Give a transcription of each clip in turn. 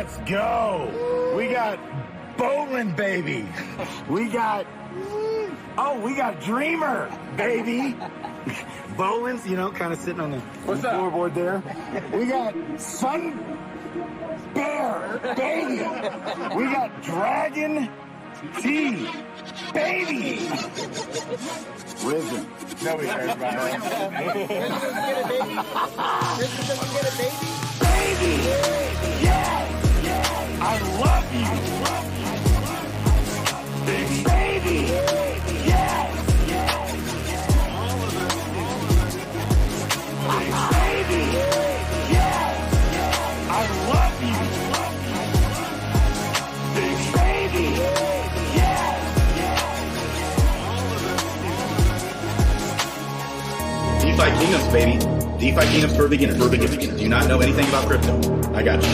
Let's go. We got bowling, baby. We got, we got Dreamer, baby. Bowling's, you know, kind of sitting on the floorboard there. We got Sun Bear, baby. We got Dragon T, baby. Risen. Nobody cares about it. Risen doesn't get a baby. Baby. Yes. I love you. Baby. Baby. Yes. Baby. Yes. I love you. Baby. Yes. DeFi Kingdoms, baby. DeFi Kingdoms for beginners. Do you not know anything about crypto? I got you.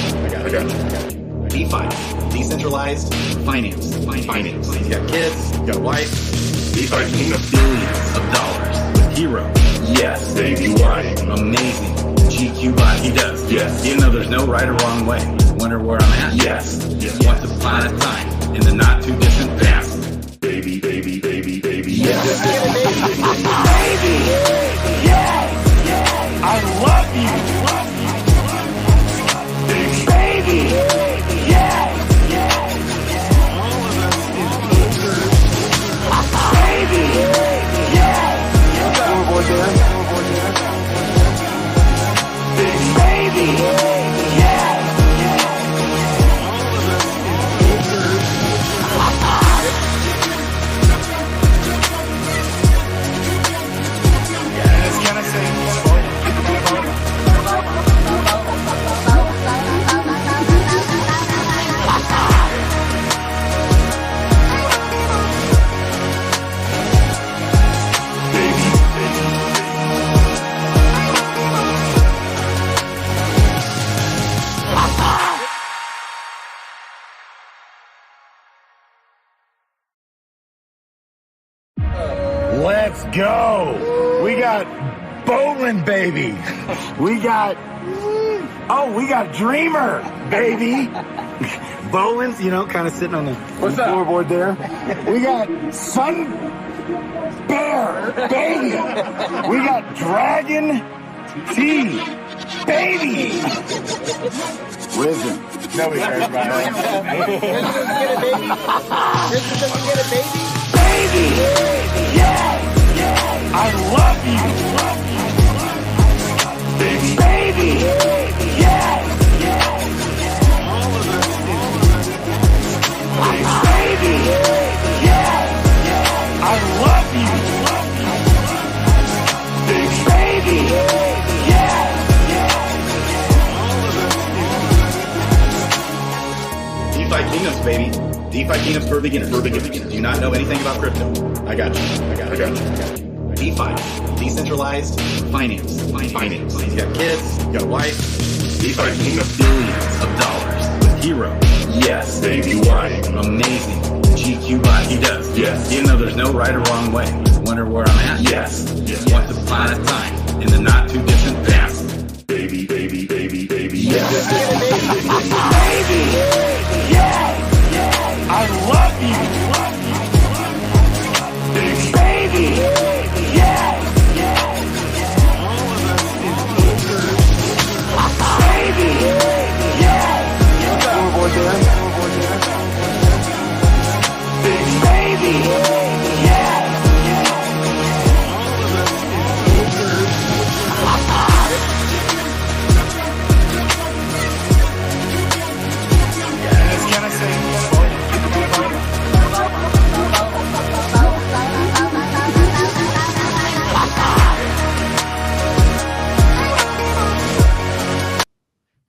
DeFi, decentralized finance. He's got kids, got a wife. DeFi Kingdoms, billions of dollars with Hero. Yes, baby, why? Amazing. GQ bot, he does. Yes. Even though there's no right or wrong way. Wonder where I'm at? Yes. Once upon a time, in the not too distant past. Baby. Yes. Baby. Yes. I love you. Baby. Yes. Baby. Yes. Floorboard there. Baby. Yes. Yes, can I say? Let's go. We got bowling, baby. We got, we got Dreamer, baby. Bowling's, you know, kind of sitting on the floorboard there. We got Sun Bear, baby. We got Dragon T, baby. Risen. Nobody cares about it. Risen doesn't get a baby. Baby. Yes. I love you. Baby. Yes. Baby. Yes. I love you. Baby. Yes. DeFi Kingdoms, baby. DeFi Kingdoms for beginners. Do you not know anything about crypto? I got you. DeFi, decentralized finance. He's got kids, got a wife. DeFi Kingdoms, billions of dollars with Hero. Yes, baby, why? Amazing. GQ bot, he does. Yes. Even though there's no right or wrong way. Wonder where I'm at? Yes. Once upon a time, in the not too distant past. Baby. Yes. Baby. Yes. I love you. Baby. Yes. Baby. Yes. Floorboard there. Baby. Yes. Yes, can I say?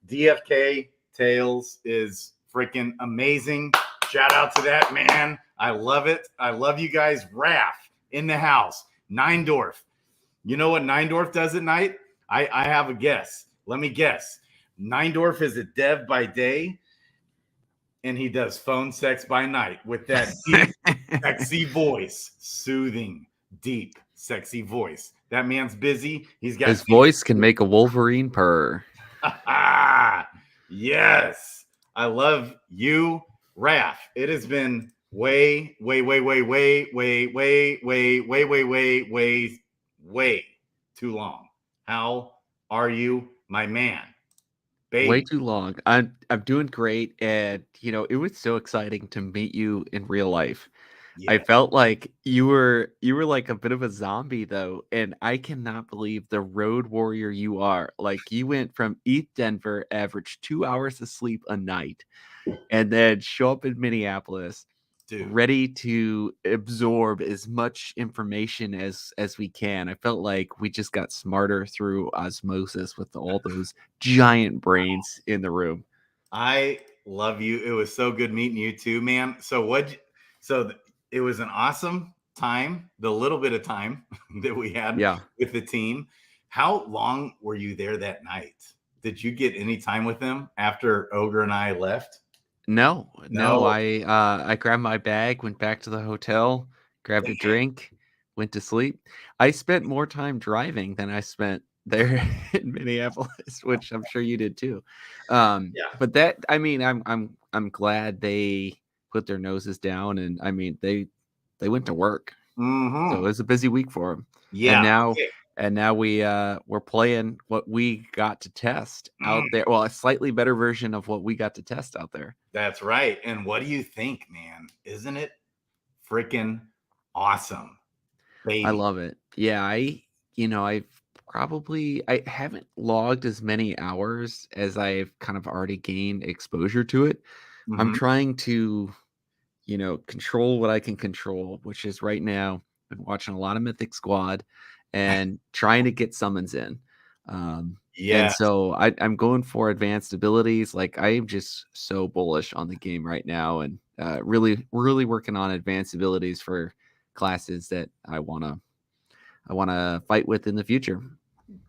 DFK Tails is freaking amazing. Shout out to that man. I love it. I love you guys. Raph in the house. Neindorf. You know what Neindorf does at night? I have a guess. Let me guess. Neindorf is a dev by day, and he does phone sex by night with that deep, sexy voice. Soothing, deep, sexy voice. That man's busy. He's got his voice can make a Wolverine purr. Yes. I love you, Raph. It has been way too long. How are you, my man? Way Baby. too long. I'm doing great, and it was so exciting to meet you in real life. I Yes. felt like you were like a bit of a zombie though, and I cannot believe the road warrior you are. Like you went from East Denver, average 2 hours of sleep a night, and then show up in Minneapolis, Dude. ready to absorb as much information as we can. I felt like we just got smarter through osmosis with all those giant brains in the room. I love you. It was so good meeting you too, man. It was an awesome time, the little bit of time that we had Yeah. with the team. How long were you there that night? Did you get any time with them after Ogre and I left? No, No. I grabbed my bag, went back to the hotel, grabbed a drink, went to sleep. I spent more time driving than I spent there in Minneapolis, which I'm sure you did too. Yeah. But that, I mean, I'm glad they put their noses down, and I mean they went to work. So it was a busy week for them. Yeah. And now Okay. and now we're playing what we got to test out there. Well, a slightly better version of what we got to test out there. That's right. And what do you think, man? Isn't it freaking awesome? Baby. I love it. Yeah, I haven't logged as many hours as I've kind of already gained exposure to it. I'm Mhm. trying to, control what I can control, which is right now, been watching a lot of Mythic Squad and trying to get summons in. And Yes. so I'm going for advanced abilities. Like I am just so bullish on the game right now, and really, really working on advanced abilities for classes that I wanna fight with in the future.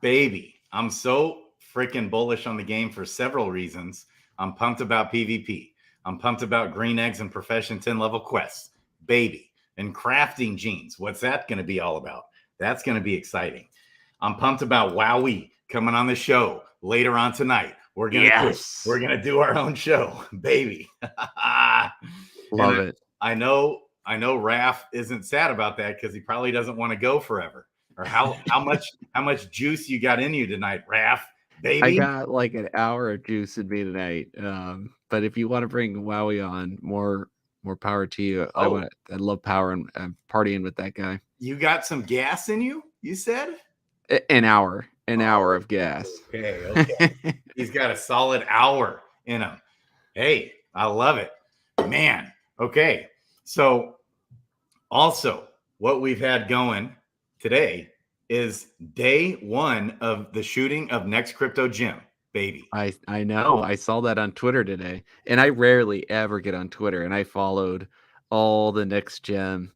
Baby, I'm so freaking bullish on the game for several reasons. I'm pumped about PvP. I'm pumped about green eggs and profession 10 level quests. Baby, and crafting genes. What's that going to be all about? That's going to be exciting. I'm pumped about Wowie coming on the show later on tonight. We're going to do our own show, baby. Love it. I know Raph isn't sad about that because he probably doesn't want to go forever. Or how much juice you got in you tonight, Raph, baby? I got like an hour of juice in me tonight. But if you want to bring Wowie on, more power to you. I love power and partying with that guy. You got some gas in you? You said an hour of gas. Okay. He's got a solid hour in him. Hey, I love it, man. Okay, so also what we've had going today is day one of the shooting of Next Crypto Gym, baby. I know. I saw that on Twitter today, and I rarely ever get on Twitter, and I followed all the Next Gem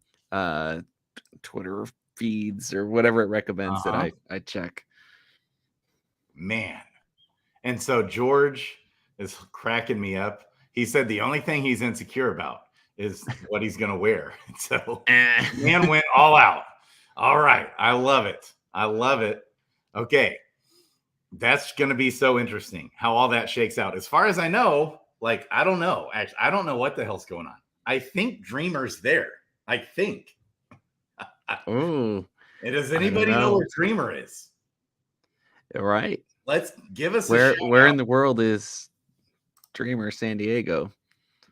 Twitter feeds or whatever it recommends that I check. Man. And so George is cracking me up. He said the only thing he's insecure about is what he's going to wear. So man went all out. All right. I love it. Okay. That's going to be so interesting how all that shakes out. As far as I know, like, I don't know. Actually, I don't know what the hell's going on. I think Dreamer's there. I think. Oh. And does anybody know where Dreamer is? Right. Let's give us where in the world is Dreamer San Diego?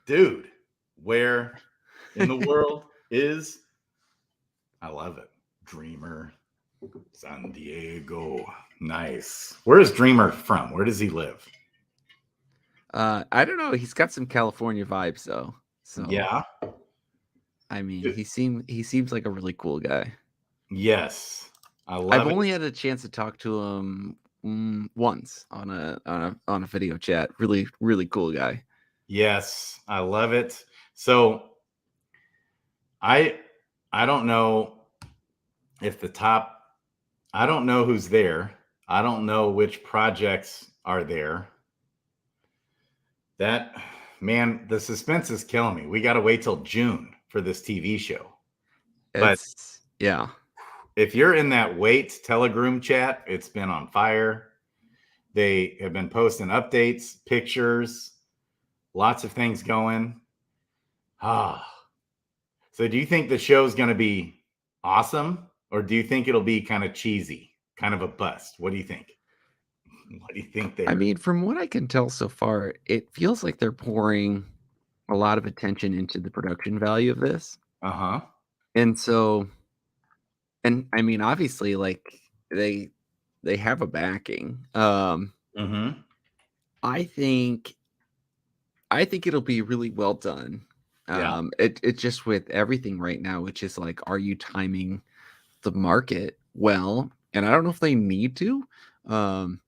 Dude, where in the world is, I love it, Dreamer San Diego. Nice. Where is Dreamer from? Where does he live? I don't know. He's got some California vibes though. So yeah. I mean, he seems like a really cool guy. Yes. I've only had a chance to talk to him once on a video chat. Really, really cool guy. Yes, I love it. So I don't know if I don't know who's there. I don't know which projects are there. That, man, the suspense is killing me. We got to wait till June for this TV show. Yeah. If you're in that Wait Telegram chat, it's been on fire. They have been posting updates, pictures, Lots of things going. Ah. So do you think the show's going to be awesome, or do you think it'll be kind of cheesy, kind of a bust? What do you think? What do you think there? I mean, from what I can tell so far, it feels like they're pouring a lot of attention into the production value of this. Uh-huh. And so, and I mean, obviously, like they have a backing. Mm-hmm. I think I think it'll be really well done. Yeah. It just with everything right now, which is like, are you timing the market well? And I don't know if they need to. Um,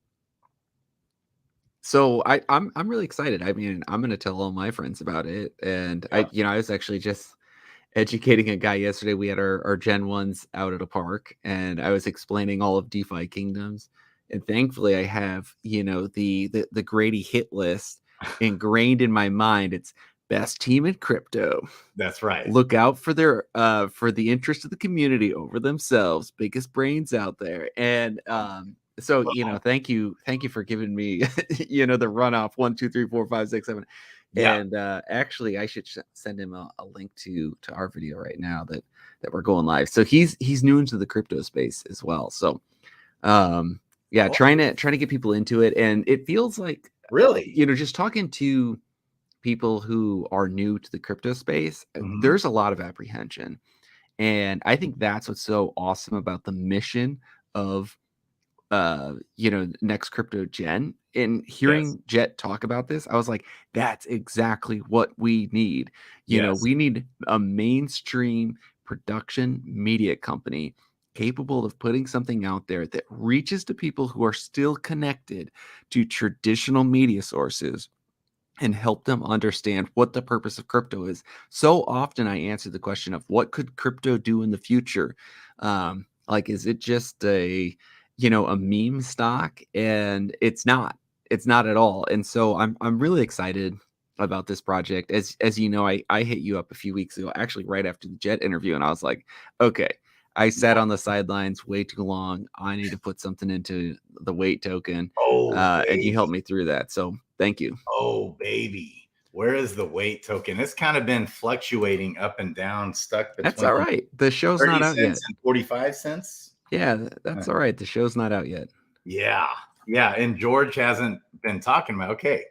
so I'm really excited. I mean, I'm gonna tell all my friends about it. And Yeah. I was actually just educating a guy yesterday. We had our Gen 1s out at a park, and I was explaining all of DeFi Kingdoms. And thankfully I have, the Grady hit list ingrained in my mind. It's best team in crypto. That's right. Look out for their for the interest of the community over themselves, biggest brains out there. And so thank you for giving me the run off 1 2 3 4 5 6 7. Yeah. And actually I should send him a link to our video right now that we're going live. So he's new into the crypto space as well. So yeah, trying to get people into it. And it feels like Really? just talking to people who are new to the crypto space, Mhm. there's a lot of apprehension. And I think that's what's so awesome about the mission of next crypto gen. And hearing Jet talk about this, I was like, that's exactly what we need. Yes. We need a mainstream production media company capable of putting something out there that reaches to people who are still connected to traditional media sources and help them understand what the purpose of crypto is. So often I answer the question of what could crypto do in the future? Like, is it just a meme stock? And it's not. It's not at all. And so I'm really excited about this project. As you know, I hit you up a few weeks ago, actually right after the Jet interview, and I was like, okay, I sat on the sidelines way too long. I need to put something into the weight token. Oh, And you baby. helped me through that. So thank you. Oh, baby. Where is the weight token? It's kind of been fluctuating up and down, stuck between That's all right. The show's 30 not out yet. cents and 45 cents. Yeah, that's all right. The show's not out yet. Yeah. Yeah. And George hasn't been talking about, okay.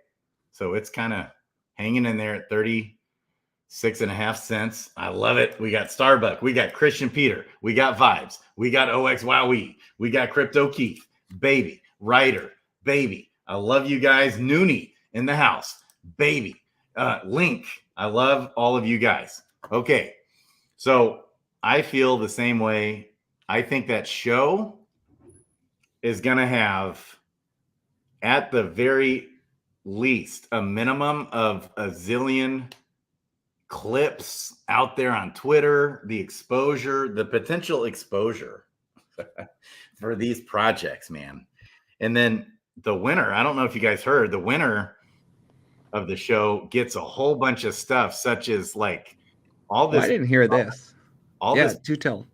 So it's kind of hanging in there at 36.5 cents. I love it. We got Starbuck. We got Christian Peter. We got Vibes. We got OXYWE. We got Crypto Keith. Baby. Ryder. Baby. I love you guys. Noonie in the house. Baby. Link. I love all of you guys. Okay. So I feel the same way. I think that show is going to have, at the very least, a minimum of a zillion clips out there on Twitter, the exposure, the potential exposure for these projects, man. And then the winner, I don't know if you guys heard, the winner of the show gets a whole bunch of stuff, such as like all this. I didn't hear this. All yeah, this, do tell.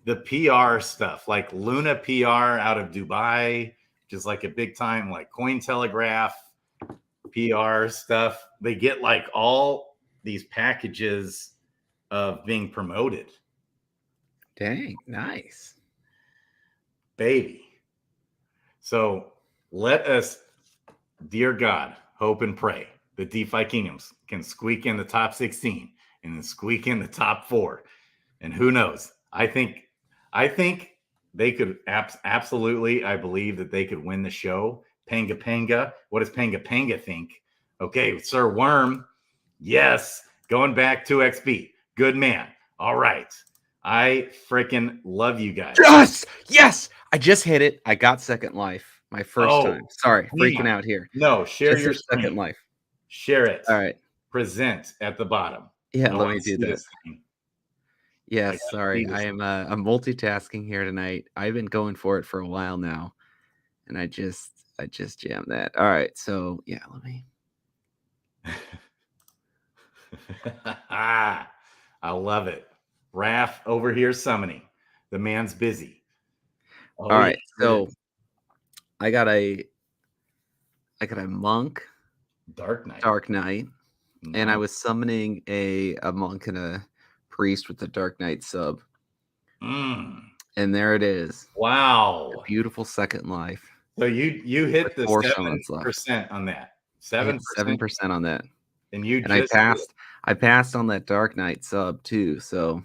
The PR stuff, like Luna PR out of Dubai, which is like a big time, like Cointelegraph PR stuff. They get like all these packages of being promoted. Dang, nice. Baby. So let us, dear God, hope and pray that DeFi Kingdoms can squeak in the top 16 and then squeak in the top 4. And who knows? I think they could absolutely, I believe that they could win the show. Panga Panga. What does Panga Panga think? Okay, Sir Worm. Yes. Going back to XP. Good man. All right. I freaking love you guys. Yes. I just hit it. I got Second Life. My first time. Sorry, freaking out here. No, share just your Second Life. Share it. All right. Present at the bottom. Yeah, let me do that. Yes, sorry. I'm multitasking here tonight. I've been going for it for a while now, and I just jammed that. All right, so yeah, let me. I love it. Raph over here summoning. The man's busy. All right, so I got a monk. Dark Knight. Dark Knight. and I Nice. was summoning a monk and a priest with the Dark Knight sub. And there it is. A Wow. beautiful second life. So you hit the With 4 summons left. 7% on that. I hit 7%. 7% on that. And you And just I passed on that Dark Knight sub too. So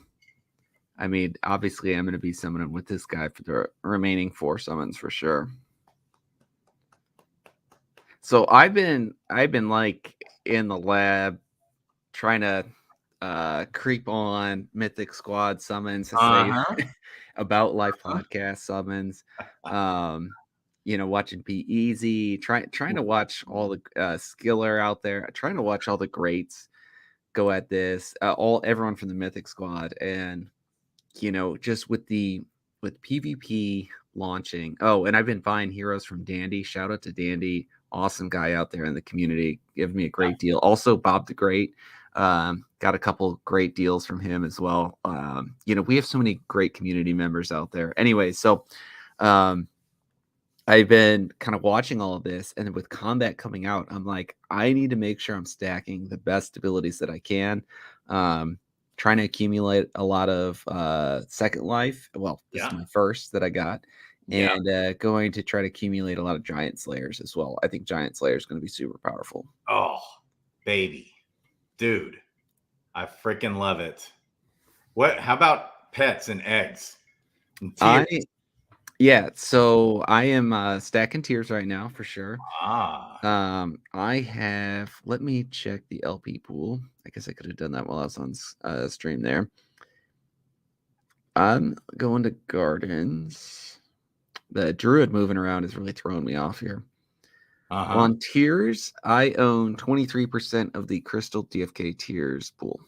I mean, obviously I'm gonna be summoning with this guy for the remaining 4 summons for sure. So I've been like in the lab trying to creep on Mythic Squad summons to say about life podcast summons. You know, watching Be Easy, trying to watch all the skiller out there, trying to watch all the greats go at this, everyone from the Mythic Squad, and you know, just with PvP launching. Oh, and I've been buying heroes from Dandy. Shout out to Dandy, awesome guy out there in the community, giving me a great deal. Also, Bob the Great, got a couple great deals from him as well. You know, we have so many great community members out there. Anyway, so I've been kind of watching all of this, and with combat coming out, I'm like, I need to make sure I'm stacking the best abilities that I can. Trying to accumulate a lot of second life. Well, this is my first that I got. And going to try to accumulate a lot of Giant Slayers as well. I think Giant Slayer is going to be super powerful. Oh, baby. Dude, I freaking love it. How about pets and eggs? Yeah, so I am stacking tiers right now for sure. I have, let me check the LP pool. I guess I could have done that while I was on stream there. I'm going to Gardens. The Druid moving around is really throwing me off here. On tiers, I own 23% of the Crystal DFK tiers pool.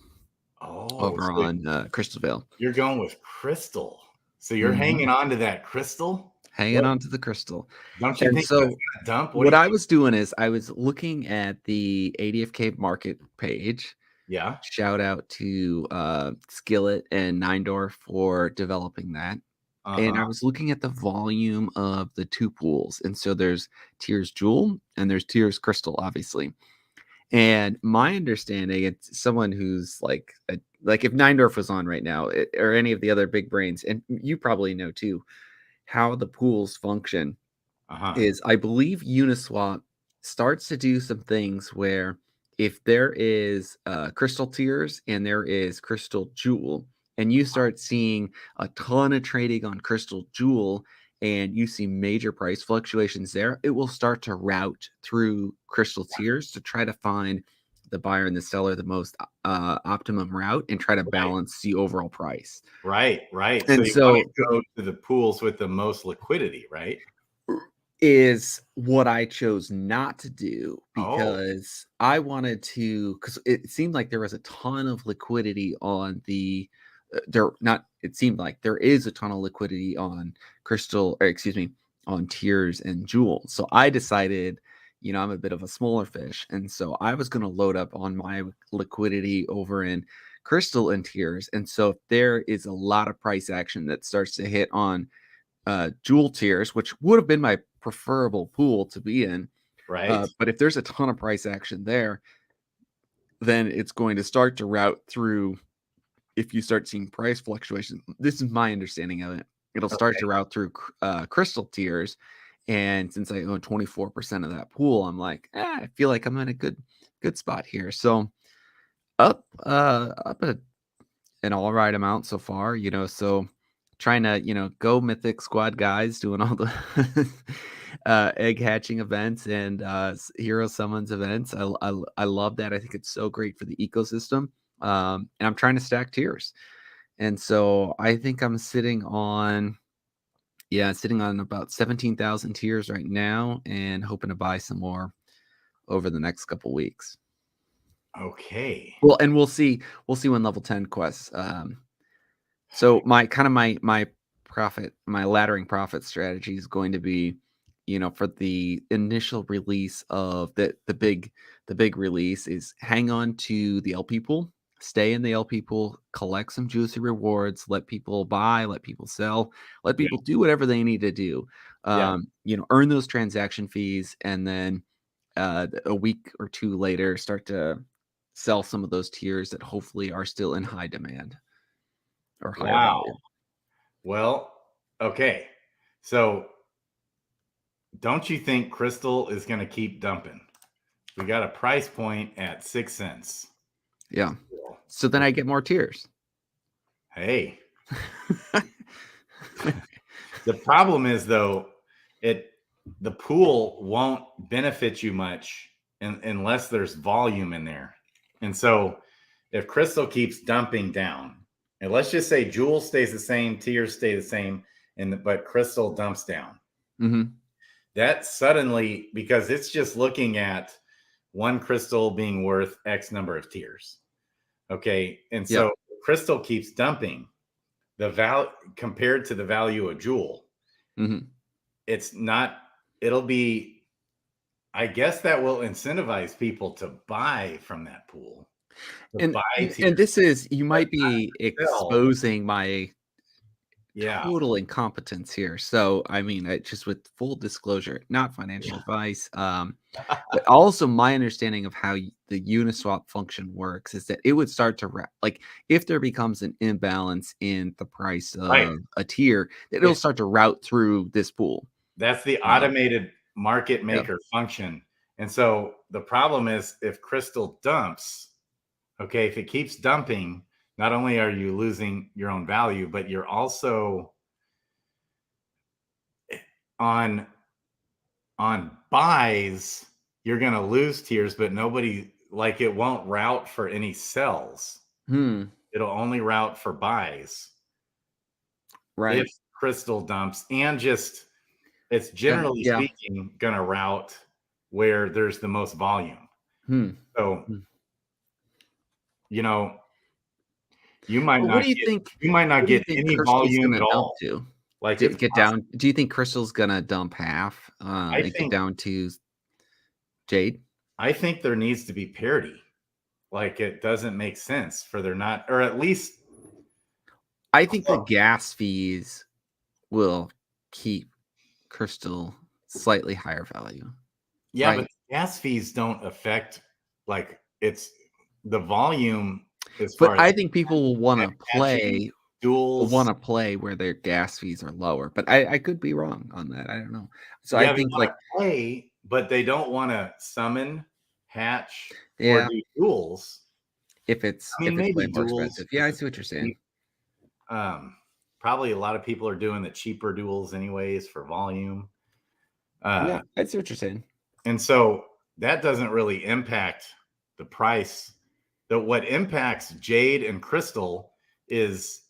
Over on Crystalvale. You're going with Crystal. So you're hanging on to that Crystal? Hanging on to the Crystal. Don't you think so? Dump? What I was doing is I was looking at the ADFK market page. Yeah. Shout out to Skillet and Nindorf for developing that. And I was looking at the volume of the 2 pools. And so there's tiers Jewel and there's tiers Crystal, obviously. And my understanding, it's someone who's like if Nindorf was on right now, or any of the other big brains, and you probably know too, how the pools function is, I believe Uniswap starts to do some things where if there is Crystal tiers and there is Crystal Jewel, and you start seeing a ton of trading on Crystal Jewel, and you see major price fluctuations there, it will start to route through Crystal tiers to try to find the buyer and the seller the most optimum route and try to balance the overall price. Right. And so you go to the pools with the most liquidity, right? Is what I chose not to do because I wanted to, because it seemed like there was a ton of liquidity on the it seemed like there is a ton of liquidity on Crystal, or excuse me, on tiers and Jewel. So I decided, you know, I'm a bit of a smaller fish, and so I was going to load up on my liquidity over in Crystal and tiers. And so if there is a lot of price action that starts to hit on Jewel tiers, which would have been my preferable pool to be in, right? But if there's a ton of price action there, then it's going to start to route through. If you start seeing price fluctuations, this is my understanding of it, it'll start to route through Crystal tiers. And since I own 24% of that pool, I'm like, I feel like I'm in a good spot here. So up an all right amount so far, you know, so trying to, you know, go Mythic Squad guys, doing all the egg hatching events and hero summons events. I love that. I think it's so great for the ecosystem. And I'm trying to stack tiers. And so I think I'm sitting on about 17,000 tiers right now and hoping to buy some more over the next couple weeks. Okay. Well, and we'll see when level 10 quests. So my laddering profit strategy is going to be, you know, for the initial release of the big release is hang on to the LP pool, stay in the LP pool, collect some juicy rewards, let people buy, let people sell, let people do whatever they need to do. You know, earn those transaction fees, and then a week or two later start to sell some of those tiers that hopefully are still in high demand or higher Wow. value. Well, okay. So don't you think Crystal is going to keep dumping? We got a price point at 6 cents. Yeah. So then I get more tiers. Hey. The problem is, though, the pool won't benefit you much unless there's volume in there. And so if Crystal keeps dumping down, and let's just say Jewel stays the same, tiers stay the same, but Crystal dumps down. That suddenly, because it's just looking at one crystal being worth X number of tiers. Okay. And so Crystal keeps dumping, the value compared to the value of Jewel. It's not, it'll be, I guess that will incentivize people to buy from that pool. And this is, you might be exposing my total incompetence here. So, I mean, just with full disclosure, not financial advice, but also my understanding of how the Uniswap function works is that it would start to like if there becomes an imbalance in the price of a tier, it'll start to route through this pool. That's the automated market maker function. And so the problem is if Crystal dumps, okay, if it keeps dumping, not only are you losing your own value, but you're also on buys, you're going to lose tiers, but nobody, like, it won't route for any sells. It'll only route for buys. Right. If Crystal dumps, and just, it's generally speaking going to route where there's the most volume. So, you know, you might not get any volume at all. Like, get down. Do you think Crystal's gonna dump half and get down to Jade? I think there needs to be parity. Like, it doesn't make sense for there not, or at least I think the gas fees will keep Crystal slightly higher value. Yeah, right? But gas fees don't affect, like, it's the volume. But I think people will want to play duels, want to play where their gas fees are lower. But I could be wrong on that. I don't know. So I think like play, but they don't want to summon, hatch, or do duels. If it's way more expensive. Yeah, I see what you're saying. Probably a lot of people are doing the cheaper duels anyways for volume. Yeah, I see what you're saying. And so that doesn't really impact the price. What impacts Jade and Crystal is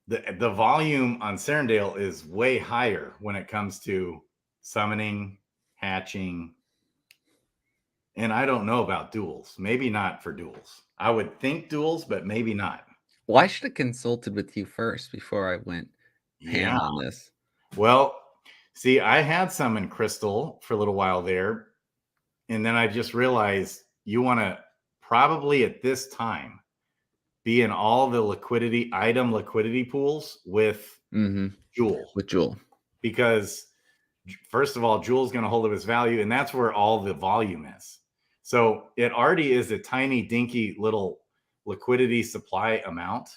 the volume on Serendale is way higher when it comes to summoning, hatching. And I don't know about duels. Maybe not for duels. I would think duels, but maybe not. Well, I should have consulted with you first before I went ham on this. Well, see, I had summoned Crystal for a little while there. And then I just realized you want to probably at this time be in all the item liquidity pools with Jewel. With Jewel. Because first of all, Jewel's going to hold up its value, and that's where all the volume is. So it already is a tiny, dinky little liquidity supply amount.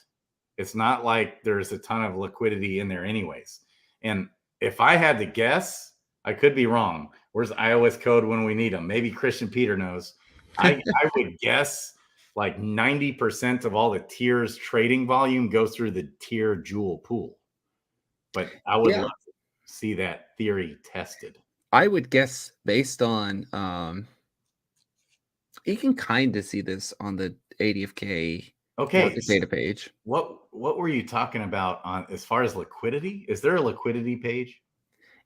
It's not like there's a ton of liquidity in there anyways. And if I had to guess, I could be wrong. Where's iOS code when we need them? Maybe Christian Peter knows. I would guess like 90% of all the tiers trading volume goes through the tier Jewel pool. But I would love to see that theory tested. I would guess based on you can kind of see this on the ADFK data page. What were you talking about on as far as liquidity? Is there a liquidity page?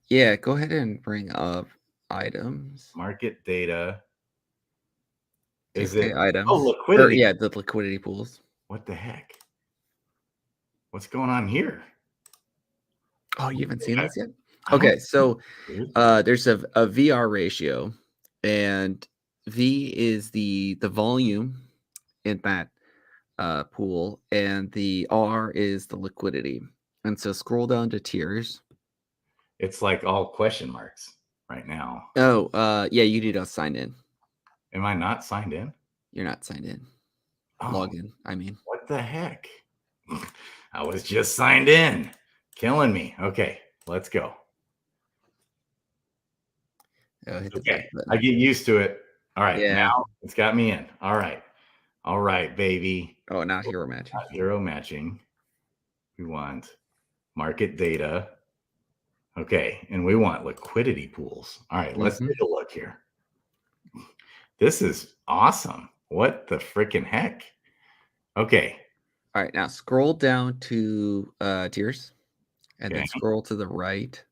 Yeah, go ahead and bring up items. Market data. Is it items? Oh, liquidity. Yeah, the liquidity pools. What the heck? What's going on here? Oh, you haven't seen this yet? Okay, so there's a VR ratio, and V is the volume in that pool, and the R is the liquidity. And so scroll down to tiers. It's like all question marks right now. Oh, yeah, you need to sign in. Am I not signed in? You're not signed in. Oh, Login, I mean. what the heck? I was just signed in. Killing me. Okay, let's go. Oh, hit the Okay, back button. I get used to it. All right, Yeah. now it's got me in. All right, baby. Oh, not hero matching. Not hero matching. We want market data. Okay, and we want liquidity pools. All right, let's take a look here. This is awesome. What the freaking heck? Okay. All right, now scroll down to tiers and then scroll to the right.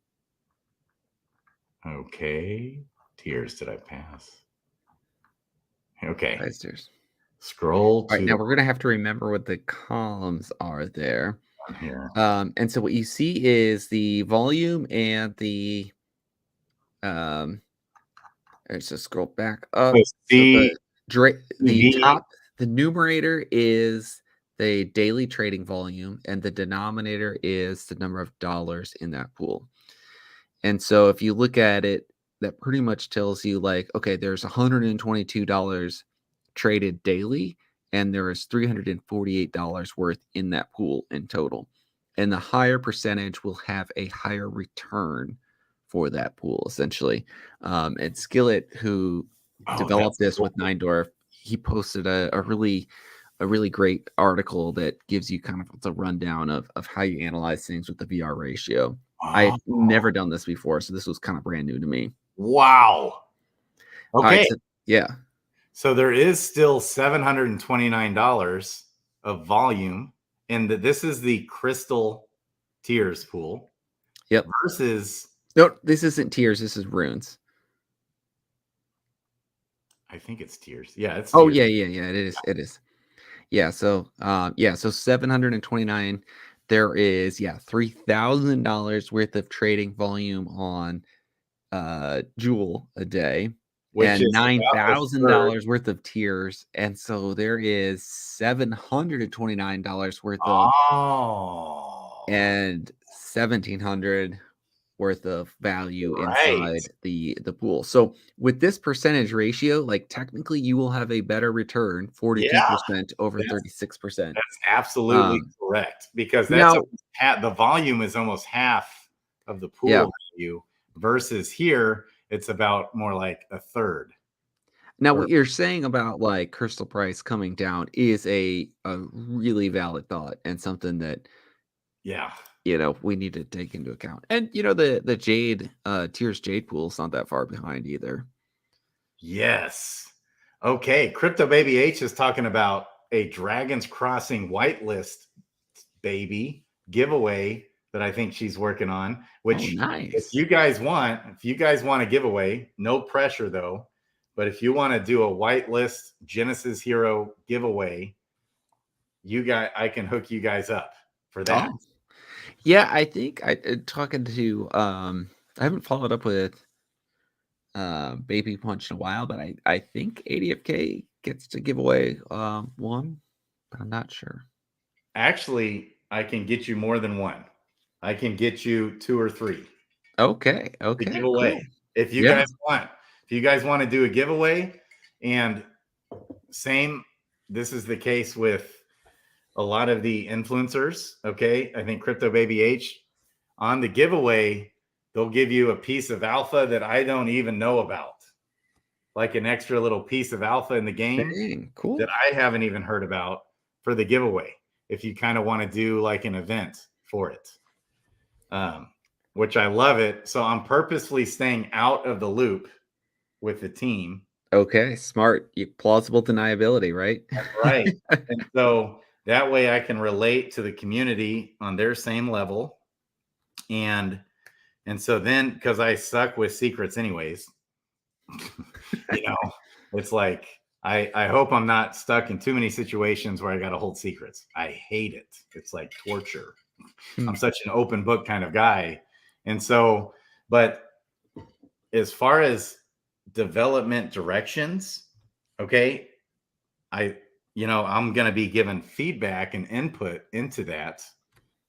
Okay. Tiers, did I pass? Okay. Tiers. Scroll to. All right, now we're going to have to remember what the columns are there. Here. And so what you see is the volume and the so scroll back up. The top, the numerator is the daily trading volume, and the denominator is the number of dollars in that pool. And so if you look at it, that pretty much tells you like, okay, there's $122 traded daily, and there is $348 worth in that pool in total. And the higher percentage will have a higher return for that pool, essentially. And Skillet, who developed this with Neindorf, he posted a really great article that gives you kind of the rundown of how you analyze things with the VR ratio. I've never done this before, so this was kind of brand new to me. Wow. Okay. Right, so there is still $729 of volume, and this is the crystal tiers pool. Yep. Versus. No, this isn't tiers. This is runes. I think it's tiers. Yeah, it's. Oh tiers. yeah. It is. It is. Yeah. So So 729. There is $3,000 worth of trading volume on Jewel a day, and $9,000 worth of tiers, and so there is $729 worth of and $1,700 worth of value inside the pool. So with this percentage ratio, like technically you will have a better return, 42% over 36%. That's absolutely correct, because that's the volume is almost half of the pool value, versus here it's about more like a third. Now, what you're saying about like crystal price coming down is a really valid thought, and something that we need to take into account. And the Jade tiers Jade pool is not that far behind either. Yes. Okay. Crypto Baby H is talking about a Dragons Crossing whitelist baby giveaway that I think she's working on. Which, nice. If you guys want a giveaway, no pressure though. But if you want to do a whitelist Genesis Hero giveaway, I can hook you guys up for that. Oh. Yeah, I think talking to I haven't followed up with Baby Punch in a while, but I think ADFK gets to give away one, but I'm not sure. Actually, I can get you more than one. I can get you 2 or 3. Okay. To give away. Cool. If you guys want to do a giveaway, and this is the case with a lot of the influencers. Okay. I think Crypto Baby H, on the giveaway, they'll give you a piece of alpha that I don't even know about. Like an extra little piece of alpha in the game that I haven't even heard about for the giveaway. If you kind of want to do like an event for it, which I love it. So I'm purposefully staying out of the loop with the team. Okay. Smart. Plausible deniability, right? That's right. And so that way I can relate to the community on their same level. And so then, because I suck with secrets anyways, it's like, I hope I'm not stuck in too many situations where I got to hold secrets. I hate it. It's like torture. I'm such an open book kind of guy. And so, but as far as development directions, okay, I'm going to be given feedback and input into that,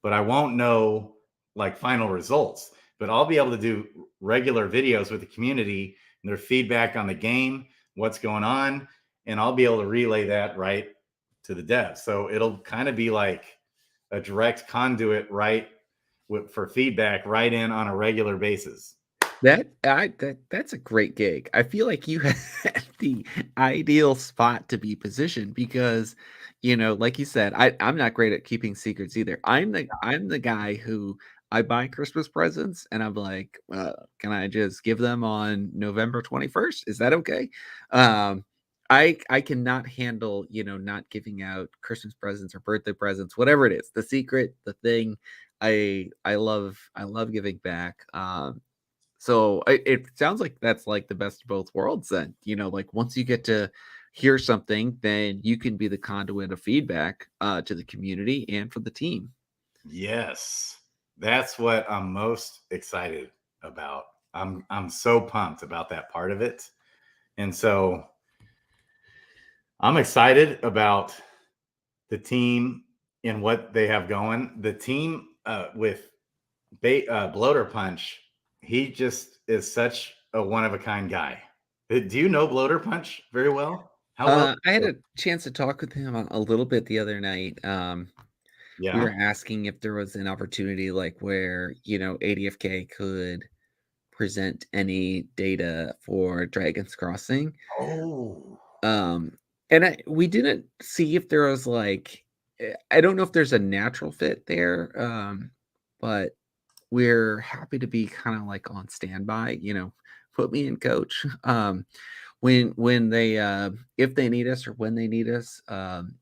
but I won't know like final results. But I'll be able to do regular videos with the community and their feedback on the game, what's going on. and I'll be able to relay that right to the devs. So it'll kind of be like a direct conduit, right, for feedback right in on a regular basis. That's a great gig. I feel like you had the ideal spot to be positioned because, like you said, I'm not great at keeping secrets either. I'm the guy who I buy Christmas presents and I'm like, can I just give them on November 21st? Is that okay? I cannot handle, not giving out Christmas presents or birthday presents, whatever it is, the secret, the thing. I love giving back. So it sounds like that's like the best of both worlds then. Like once you get to hear something, then you can be the conduit of feedback to the community and for the team. Yes. That's what I'm most excited about. I'm so pumped about that part of it. And so I'm excited about the team and what they have going. The team with Bloater Punch, he just is such a one-of-a-kind guy. Do you know Bloater Punch very well? How well? I had a chance to talk with him a little bit the other night. We were Yeah. asking if there was an opportunity like where, ADFK could present any data for Dragon's Crossing. Oh. And we didn't see if there was like I don't know if there's a natural fit there, but we're happy to be kind of like on standby, put me in, coach. When they if they need us or when they need us,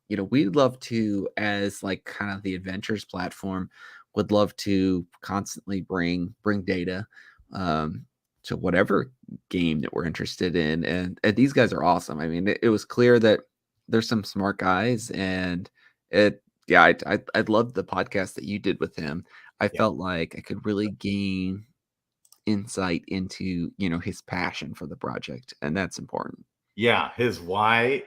we'd love to, as like kind of the adventures platform, would love to constantly bring data to whatever game that we're interested in. And these guys are awesome. I mean, it was clear that there's some smart guys, and yeah, I'd love the podcast that you did with him. I Yeah. felt like I could really gain insight into, his passion for the project, and that's important. Yeah, his why,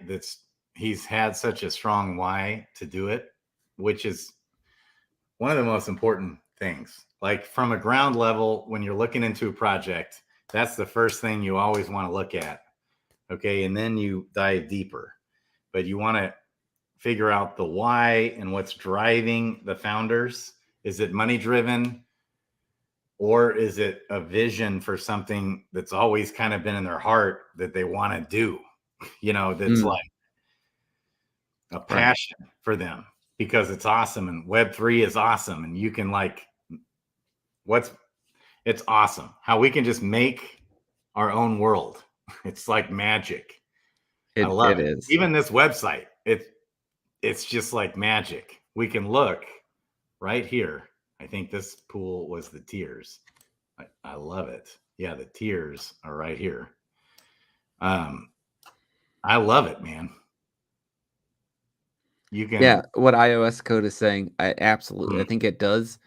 he's had such a strong why to do it, which is one of the most important things. Like from a ground level, when you're looking into a project, that's the first thing you always want to look at. Okay. And then you dive deeper, but you want to figure out the why and what's driving the founders. Is it money driven? Or is it a vision for something that's always kind of been in their heart that they want to do? That's like a passion for them because it's awesome, and Web3 is awesome, and you can it's awesome how we can just make our own world. It's like magic. I love It it. is. Even this website, it's just like magic. We can look right here. I think this pool was the tiers. I love it. Yeah, the tiers are right here. I love it, man. You can. Yeah, what iOS code is saying, I absolutely, I think it does.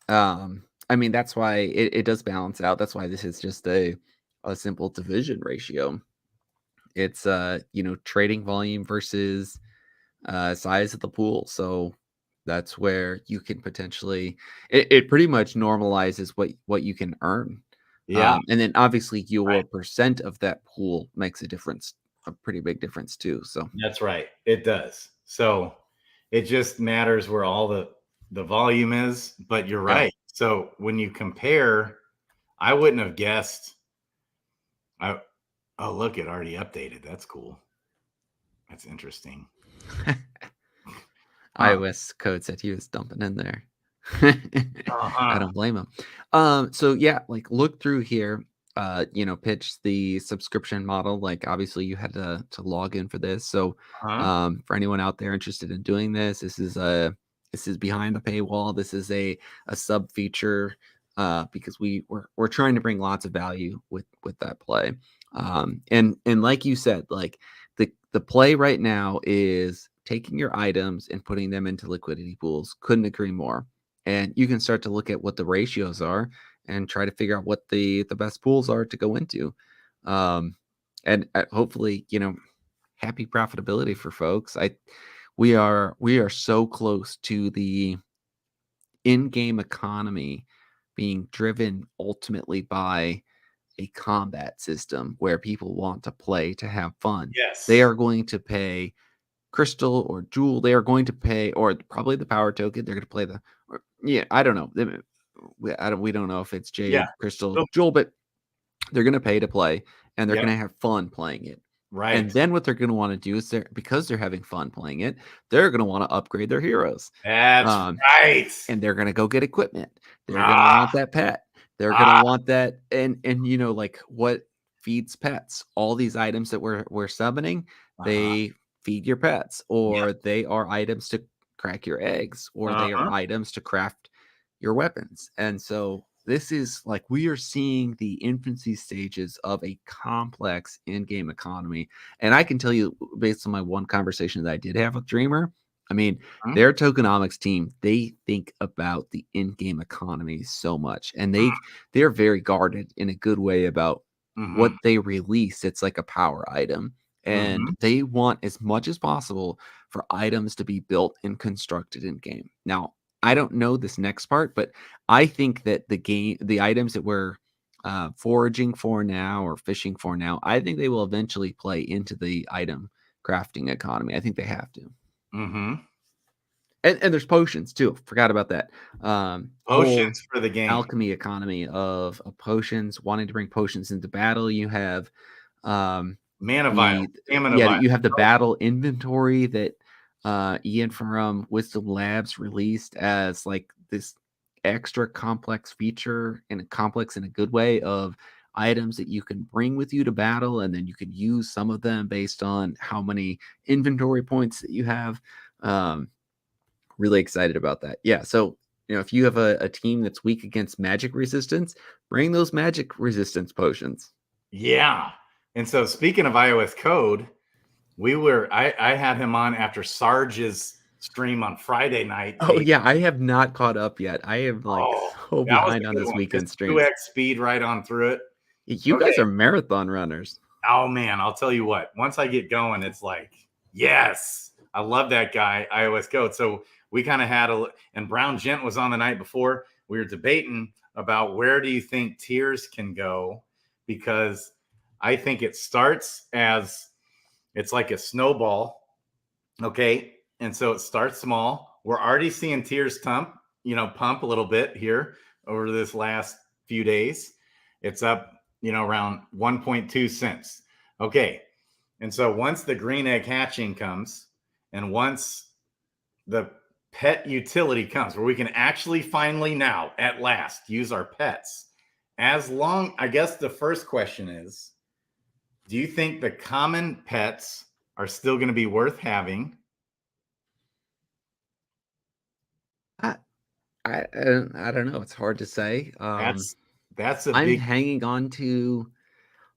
I mean, that's why it does balance out. That's why this is just a simple division ratio. It's trading volume versus size of the pool. So that's where you can potentially it pretty much normalizes what you can earn. Yeah. And then obviously your Right. percent of that pool makes a difference, a pretty big difference too. So That's right. It does. So it just matters where all the volume is, but you're yeah. right. So when you compare, I wouldn't have guessed. Oh, look, it already updated. That's cool. That's interesting. iOS code said he was dumping in there. Uh-huh. I don't blame him. So yeah, like look through here, pitch the subscription model. Like obviously you had to log in for this. So for anyone out there interested in doing this, this is behind the paywall. This is a sub feature because we're trying to bring lots of value with that play. And like you said, like the play right now is taking your items and putting them into liquidity pools. Couldn't agree more. And you can start to look at what the ratios are and try to figure out what the best pools are to go into. And hopefully, happy profitability for folks. We are so close to the in-game economy being driven ultimately by a combat system where people want to play to have fun. Yes. They are going to pay Crystal or Jewel. They are going to pay, or probably the power token. They're going to play I don't know. We don't know if it's Jade, Yeah. Crystal, Jewel, but they're going to pay to play, and they're Yep. going to have fun playing it. Right. And then what they're going to want to do is because they're having fun playing it, they're going to want to upgrade their heroes. That's right. And they're going to go get equipment. They're going to want that pet. They're going to want that. And you know, like what feeds pets? All these items that we're summoning, they feed your pets, or they are items to crack your eggs, or they are items to craft your weapons. And so this is like, we are seeing the infancy stages of a complex in-game economy. And I can tell you, based on my one conversation that I did have with Dreamer, I mean, their tokenomics team, they think about the in-game economy so much, and they're very guarded in a good way about what they release. It's like a power item, and they want as much as possible for items to be built and constructed in game. Now, I don't know this next part, but I think that the items that we're foraging for now or fishing for now, I think they will eventually play into the item crafting economy. I think they have to. And there's potions too. Forgot about that. Potions for the game. Alchemy economy of potions, wanting to bring potions into battle. You have Mana Vial. You have the battle inventory that Ian from Wisdom Labs released as like this extra complex feature, and complex in a good way, of items that you can bring with you to battle, and then you can use some of them based on how many inventory points that you have. Really excited about that. Yeah, so you know, if you have a team that's weak against magic resistance, bring those magic resistance potions. Yeah. And so speaking of iOS code, I had him on after Sarge's stream on Friday night. Oh yeah, I have not caught up yet. I am like so behind on this weekend stream. 2x speed right on through it. You guys are marathon runners. Oh man, I'll tell you what. Once I get going, it's like, yes, I love that guy, iOS code. So we kind of had and Brown Gent was on the night before. We were debating about where do you think tiers can go, because I think it starts as it's like a snowball. Okay. And so it starts small. We're already seeing tiers pump a little bit here over this last few days. It's up, around 1.2 cents. Okay. And so once the green egg hatching comes, and once the pet utility comes, where we can actually finally now at last use our pets, I guess the first question is, do you think the common pets are still going to be worth having? I don't know. It's hard to say. That's a I'm big... hanging on to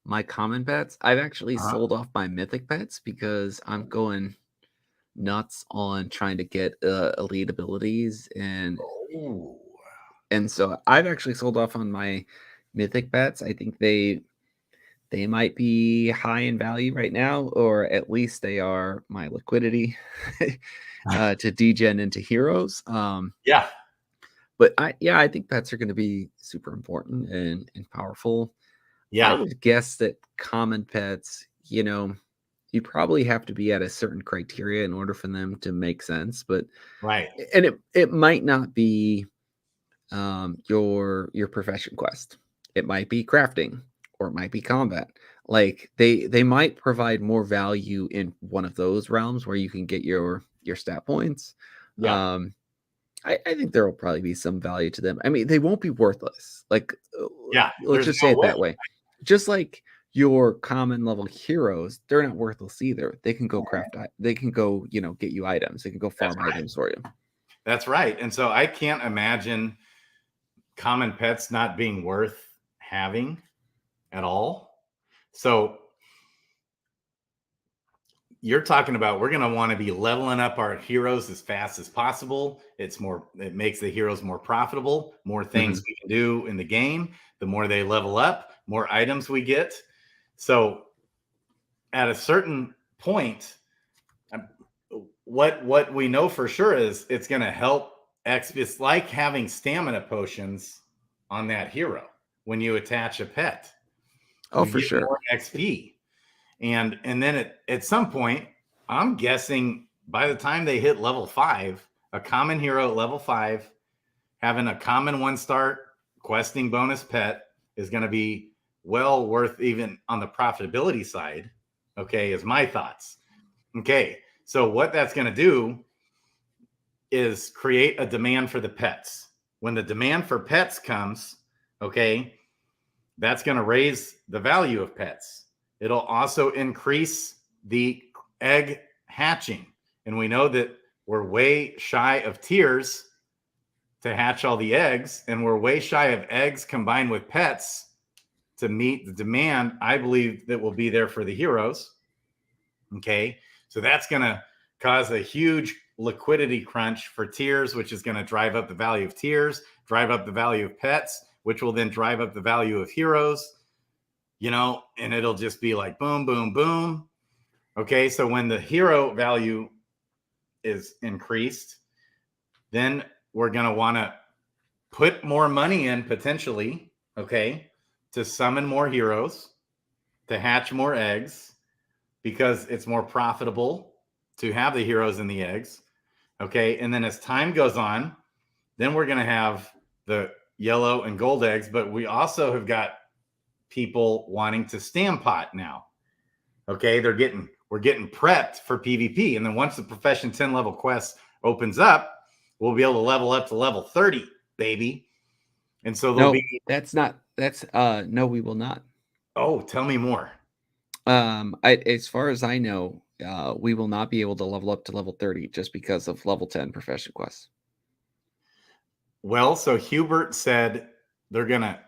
my common pets. I've actually sold off my mythic pets because I'm going nuts on trying to get elite abilities, and so I've actually sold off on my mythic pets. I think they might be high in value right now, or at least they are my liquidity to degen into heroes. But I think pets are going to be super important and powerful. I would guess that common pets, you probably have to be at a certain criteria in order for them to make sense. But and it might not be your profession quest. It might be crafting, or it might be combat. Like they might provide more value in one of those realms where you can get your stat points. I think there will probably be some value to them. I mean, they won't be worthless. Like, let's just say it that way. Just like your common level heroes, they're not worthless either. They can go craft. They can go, get you items. They can go farm items for you. That's right. And so I can't imagine common pets not being worth having at all. So you're talking about, we're going to want to be leveling up our heroes as fast as possible. It makes the heroes more profitable, more things we can do in the game. The more they level up, more items we get. So at a certain point, what we know for sure is it's going to help. It's like having stamina potions on that hero when you attach a pet. Oh, You for get sure. more XP. And then at some point, I'm guessing by the time they hit level 5, a common hero at level 5, having a common 1-star questing bonus pet is going to be well worth even on the profitability side. Okay, is my thoughts. Okay, so what that's going to do is create a demand for the pets. When the demand for pets comes, okay, that's going to raise the value of pets. It'll also increase the egg hatching. And we know that we're way shy of tiers to hatch all the eggs, and we're way shy of eggs combined with pets to meet the demand I believe that will be there for the heroes. Okay, so that's going to cause a huge liquidity crunch for tiers, which is going to drive up the value of tiers, drive up the value of pets, which will then drive up the value of heroes, you know, and it'll just be like boom, boom, boom. Okay, so when the hero value is increased, then we're going to want to put more money in potentially, okay, to summon more heroes, to hatch more eggs, because it's more profitable to have the heroes and the eggs. Okay, and then as time goes on, then we're going to have the yellow and gold eggs, but we also have got people wanting to stand pot now. Okay, we're getting prepped for PvP, and then once the Profession 10 level quest opens up, we'll be able to level up to level 30, baby. And so there'll be no, we will not. Oh, tell me more. As far as I know, we will not be able to level up to level 30 just because of level 10 profession quests. Well, so Hubert said they're gonna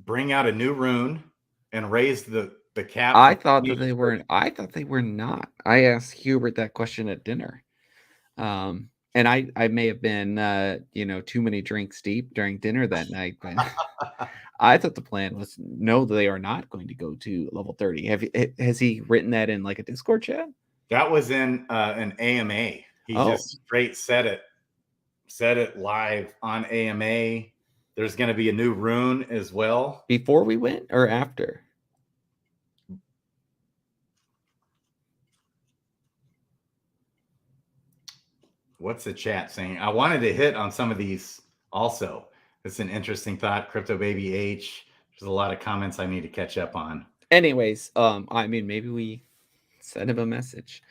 bring out a new rune and raise the cap. I thought that they weren't. I thought they were not. I asked Hubert that question at dinner, and I may have been too many drinks deep during dinner that night, but I thought the plan was no, they are not going to go to level 30. Has he written that in like a Discord chat? That was in an AMA. He just straight said it live on AMA. There's going to be a new rune as well. Before we went or after? What's the chat saying? I wanted to hit on some of these also. It's an interesting thought. Crypto Baby H. There's a lot of comments I need to catch up on. Anyways, I mean, maybe we send him a message.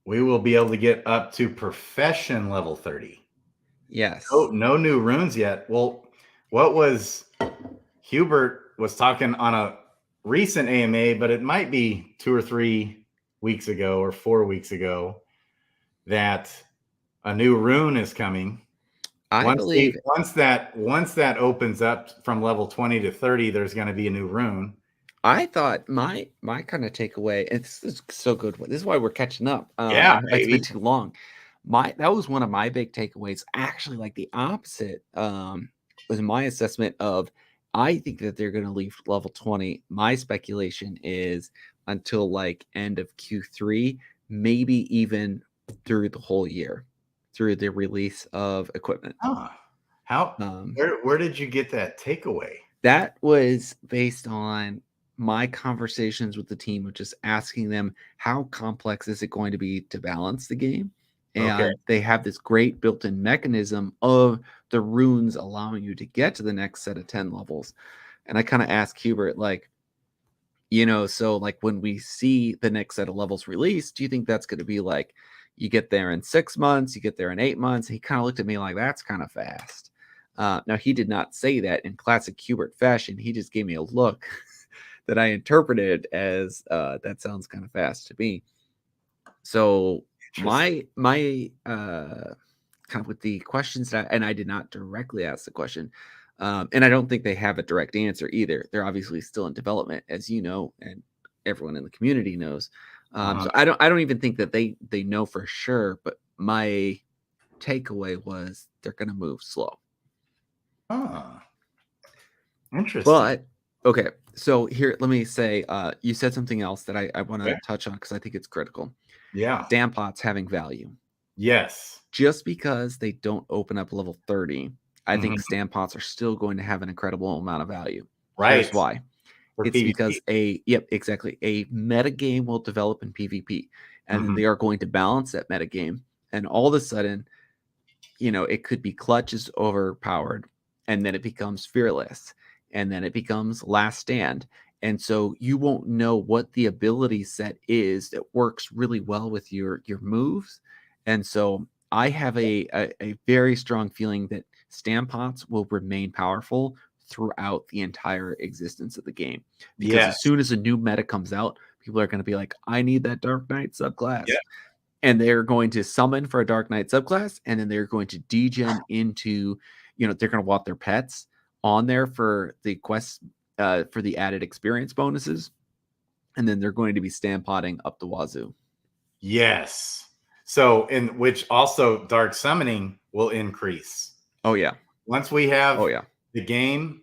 We will be able to get up to profession level 30. Yes. Oh, no new runes yet. Well, what was Hubert was talking on a recent AMA, but it might be 2 or 3 weeks ago or 4 weeks ago that a new rune is coming. I believe once that opens up from level 20 to 30, there's going to be a new rune. I thought my kind of takeaway, and this is so good. This is why we're catching up. Yeah, it's been too long. That was one of my big takeaways. Actually, like the opposite was my assessment of. I think that they're going to leave level 20. My speculation is until like end of Q3, maybe even through the whole year, through the release of equipment. Where did you get that takeaway? That was based on my conversations with the team, which is asking them how complex is it going to be to balance the game. And they have this great built-in mechanism of the runes allowing you to get to the next set of 10 levels. And I kind of asked Hubert, like, so like when we see the next set of levels released, do you think that's going to be like you get there in 6 months, you get there in 8 months? He kind of looked at me like, that's kind of fast. Now, he did not say that in classic Hubert fashion. He just gave me a look that I interpreted as that sounds kind of fast to me. So my kind of with the questions and I did not directly ask the question, and I don't think they have a direct answer either. They're obviously still in development, as you know, and everyone in the community knows. So I don't even think that they know for sure. But my takeaway was they're going to move slow. Interesting. But okay, so here, let me say, you said something else that I want to touch on because I think it's critical. Yeah. Stand pots having value. Yes. Just because they don't open up level 30 I think stamp pots are still going to have an incredible amount of value. Right. Here's why. For It's PvP. because a meta game will develop in PvP, and then they are going to balance that meta game, and all of a sudden, it could be Clutch is overpowered, and then it becomes Fearless, and then it becomes Last Stand. And so you won't know what the ability set is that works really well with your moves. And so I have a very strong feeling that stamp pots will remain powerful throughout the entire existence of the game. Because as soon as a new meta comes out, people are going to be like, I need that Dark Knight subclass. Yeah. And they're going to summon for a Dark Knight subclass, and then they're going to degen into, they're going to want their pets on there for the quests, for the added experience bonuses, and then they're going to be stamp potting up the wazoo. Yes. So, in which also dark summoning will increase. Oh yeah. Once we have the game,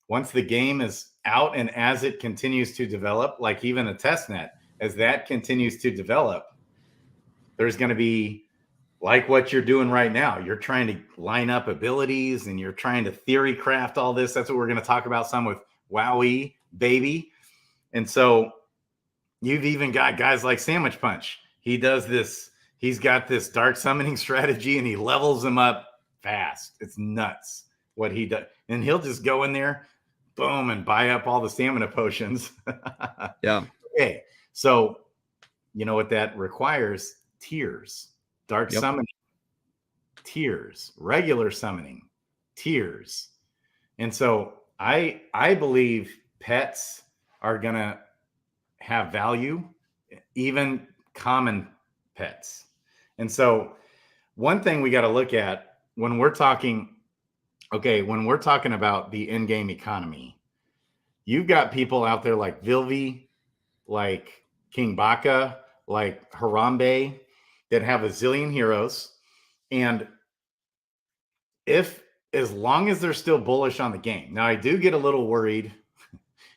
once the game is out and as it continues to develop, like even a test net, as that continues to develop, there's going to be like what you're doing right now. You're trying to line up abilities and you're trying to theory craft all this. That's what we're going to talk about some with Wowie, baby. And so you've even got guys like Sandwich Punch. He does this. He's got this dark summoning strategy and he levels them up fast. It's nuts what he does. And he'll just go in there, boom, and buy up all the stamina potions. Yeah. Okay. So you know what that requires? Tiers. Dark summoning, tiers. Regular summoning, tiers. And so I believe pets are going to have value, even common pets. And so one thing we got to look at when we're talking about the in-game economy, you've got people out there like Vilvi, like King Baka, like Harambe, that have a zillion heroes. And as long as they're still bullish on the game. Now, I do get a little worried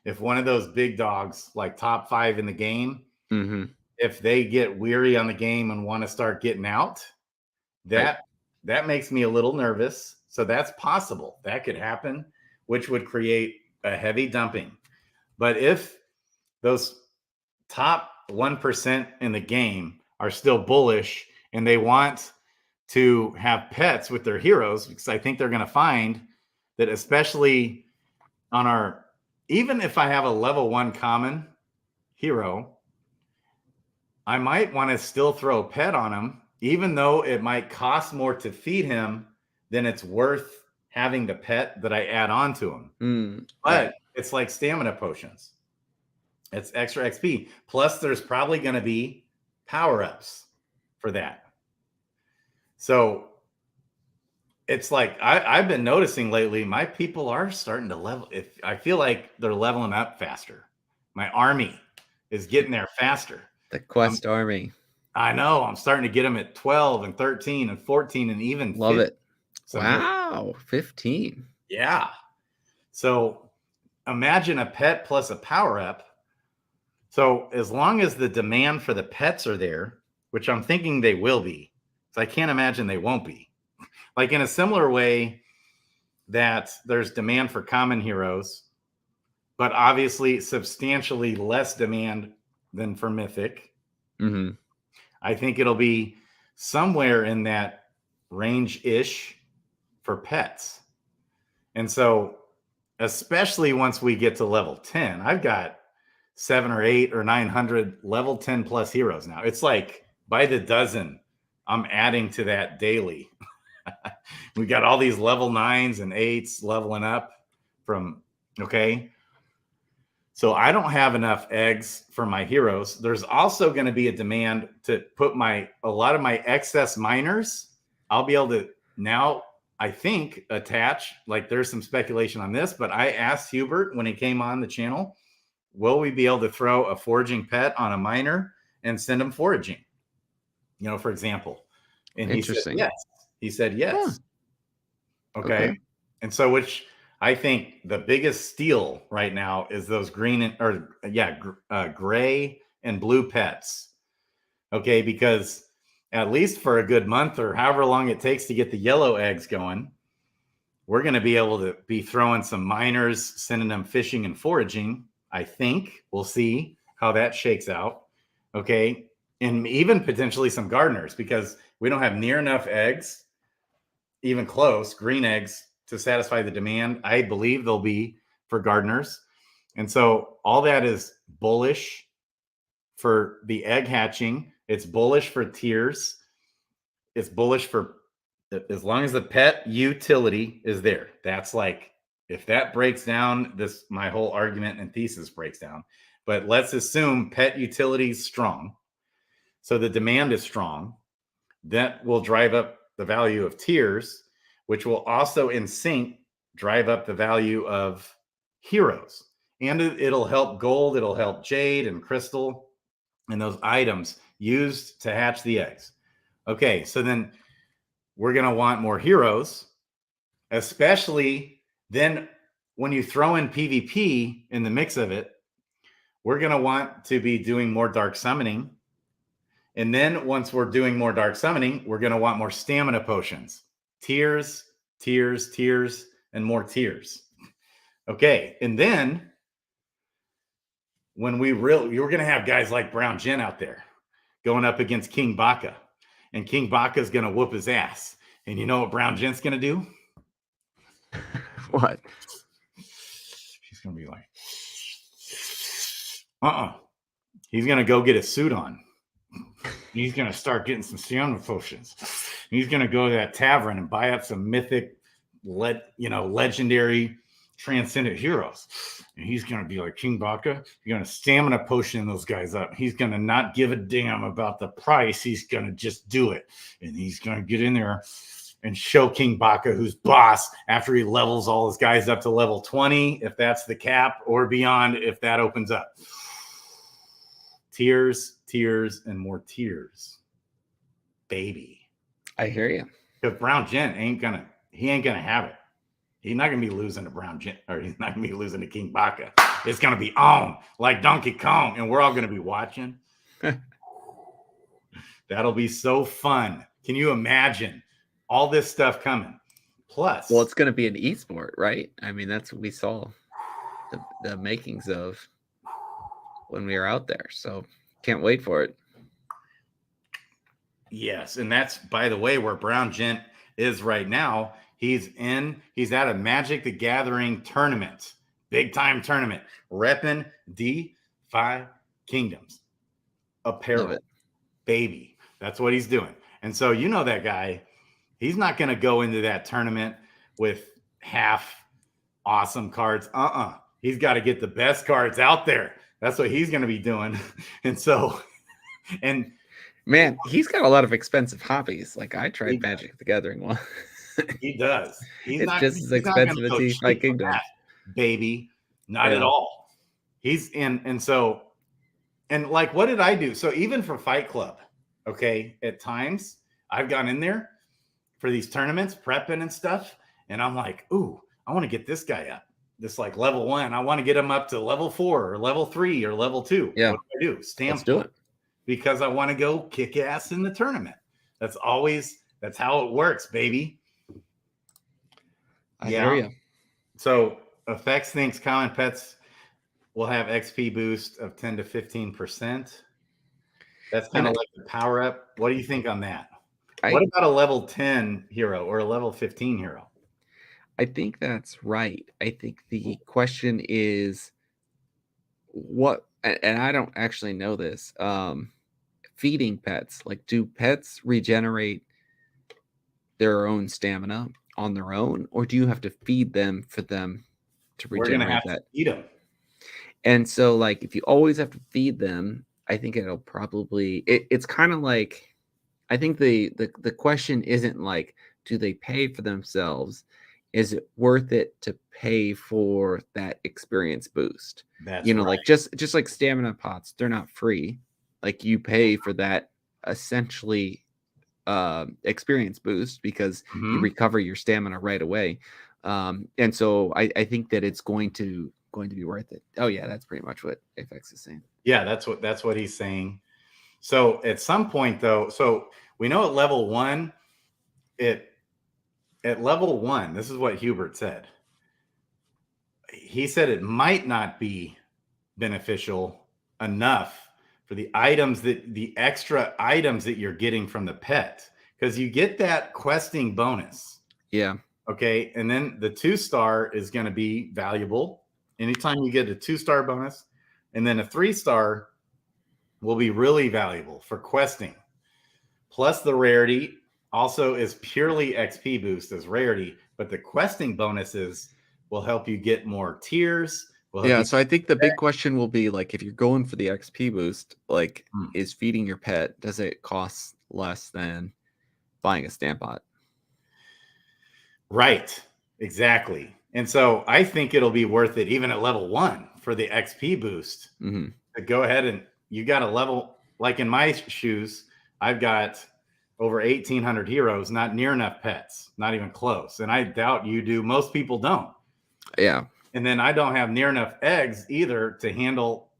if one of those big dogs, like top 5 in the game, if they get weary on the game and want to start getting out, that makes me a little nervous. So that's possible. That could happen, which would create a heavy dumping. But if those top 1% in the game are still bullish and they want to have pets with their heroes, because I think they're going to find that, especially on even if I have a level 1 common hero, I might want to still throw a pet on him, even though it might cost more to feed him than it's worth having the pet that I add on to him. But it's like stamina potions. It's extra XP. Plus, there's probably going to be power-ups for that. So it's like I've been noticing lately, my people are starting to level. I feel like they're leveling up faster. My army is getting there faster. The quest army. I know. I'm starting to get them at 12 and 13 and 14 and even 15. Love it. So wow, 15. Yeah. So imagine a pet plus a power-up. So as long as the demand for the pets are there, which I'm thinking they will be, so I can't imagine they won't be. Like in a similar way that there's demand for common heroes, but obviously substantially less demand than for Mythic. I think it'll be somewhere in that range-ish for pets. And so especially once we get to level 10, I've got 700 or 800 or 900 level 10 plus heroes now. It's like by the dozen, I'm adding to that daily. We got all these level 9s and 8s leveling up from, So I don't have enough eggs for my heroes. There's also going to be a demand to put a lot of my excess miners. I'll be able to now, I think, attach, like there's some speculation on this, but I asked Hubert when he came on the channel, will we be able to throw a foraging pet on a miner and send them foraging? For example. And he said yes. He said yes. Huh. Okay. And so, which I think the biggest steal right now is those gray and blue pets. Okay, because at least for a good month or however long it takes to get the yellow eggs going, we're going to be able to be throwing some miners, sending them fishing and foraging. I think we'll see how that shakes out. Okay. And even potentially some gardeners, because we don't have near enough eggs, even close, green eggs to satisfy the demand. I believe they'll be for gardeners. And so all that is bullish for the egg hatching. It's bullish for tiers. It's bullish for as long as the pet utility is there. That's like, if that breaks down, this my whole argument and thesis breaks down. But let's assume pet utility is strong. So the demand is strong. That will drive up the value of tiers, which will also in sync drive up the value of heroes. And it'll help gold, it'll help jade and crystal and those items used to hatch the eggs. Okay, so then we're going to want more heroes, especially then when you throw in PvP in the mix of it, we're going to want to be doing more dark summoning. And then once we're doing more dark summoning, we're going to want more stamina potions, tiers, tiers, tiers, and more tiers. Okay, and then when you're going to have guys like Brown Gen out there going up against King Baka. And King Baka is going to whoop his ass. And you know what Brown Gent's going to do? What? He's going to be like, He's going to go get a suit on. He's going to start getting some stamina potions. He's going to go to that tavern and buy up some mythic, legendary, transcendent heroes. And he's going to be like, King Baka, you're going to stamina potion those guys up. He's going to not give a damn about the price. He's going to just do it. And he's going to get in there and show King Baka who's boss after he levels all his guys up to level 20, if that's the cap, or beyond if that opens up. Tiers, tiers, and more tiers. Baby. I hear you. Because Brown Gent ain't gonna have it. He's not going to be losing to Brown Gent, or he's not going to be losing to King Baka. It's going to be on like Donkey Kong, and we're all going to be watching. That'll be so fun. Can you imagine all this stuff coming? Plus, well, it's going to be an esport, right? I mean, that's what we saw the makings of when we were out there. So can't wait for it. Yes, and that's, by the way, where Brown Gent is right now. He's at a Magic the Gathering tournament, big time tournament, repping DeFi Kingdoms. Apparel, baby. That's what he's doing. And so, you know, that guy, he's not going to go into that tournament with half awesome cards. He's got to get the best cards out there. That's what he's going to be doing. And so, and man, he's got a lot of expensive hobbies. Like I tried Magic the Gathering one. He does. It's just as expensive as DeFi Kingdoms, baby. Not at all. He's in, and so, and like, what did I do? So even for Fight Club, okay, at times I've gone in there for these tournaments, prepping and stuff, and I'm like, ooh, I want to get this guy up. This like level 1. I want to get him up to level 4 or level 3 or level 2. Yeah. What do I do? Stamp. Let's do it. Because I want to go kick ass in the tournament. That's how it works, baby. I hear you. So Effects thinks common pets will have XP boost of 10 to 15%. That's kind of like the power up. What do you think on that? What about a level 10 hero or a level 15 hero? I think that's right. I think the question is what, and I don't actually know this, feeding pets. Like, do pets regenerate their own stamina on their own, or do you have to feed them for them to regenerate? We're gonna have to feed them. And so, like, if you always have to feed them, I think it'll probably it's kind of like, I think the question isn't like, do they pay for themselves? Is it worth it to pay for that experience boost? That's right. Like just like stamina pots, they're not free. Like, you pay for that essentially experience boost because you recover your stamina right away. And so I think that it's going to be worth it. Oh yeah, that's pretty much what Apex is saying. Yeah, that's what he's saying. So at some point though, so we know at level 1, at level 1, this is what Hubert said. He said it might not be beneficial enough for the extra items that you're getting from the pet, because you get that questing bonus. Yeah. Okay. And then the 2-star is going to be valuable anytime you get a 2-star bonus. And then a 3-star will be really valuable for questing. Plus the rarity also is purely XP boost as rarity, but the questing bonuses will help you get more tiers. Yeah, so I think the big question will be, like, if you're going for the XP boost, like, is feeding your pet, does it cost less than buying a stamp bot? Right, exactly. And so I think it'll be worth it even at level 1 for the XP boost. To go ahead and you got a level, like in my shoes, I've got over 1,800 heroes, not near enough pets, not even close. And I doubt you do. Most people don't. Yeah. And then I don't have near enough eggs either to handle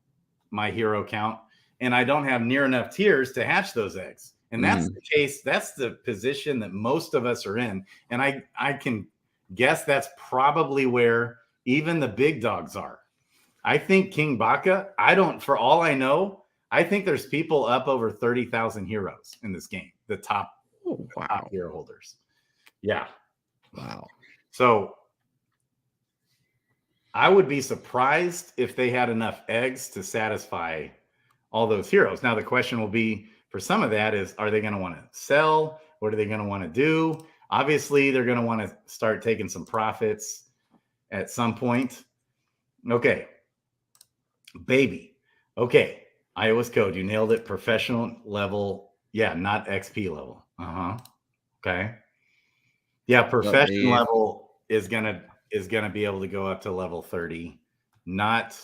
my hero count. And I don't have near enough tiers to hatch those eggs. And that's the case. That's the position that most of us are in. And I can guess that's probably where even the big dogs are. I think King Baka, for all I know, I think there's people up over 30,000 heroes in this game. The top hero holders. Yeah. Wow. So I would be surprised if they had enough eggs to satisfy all those heroes. Now, the question will be for some of that is, are they going to want to sell? What are they going to want to do? Obviously, they're going to want to start taking some profits at some point. Okay. Baby. Okay. iOS code. You nailed it. Professional level. Yeah, not XP level. Okay. Yeah, professional level is gonna be able to go up to level 30, not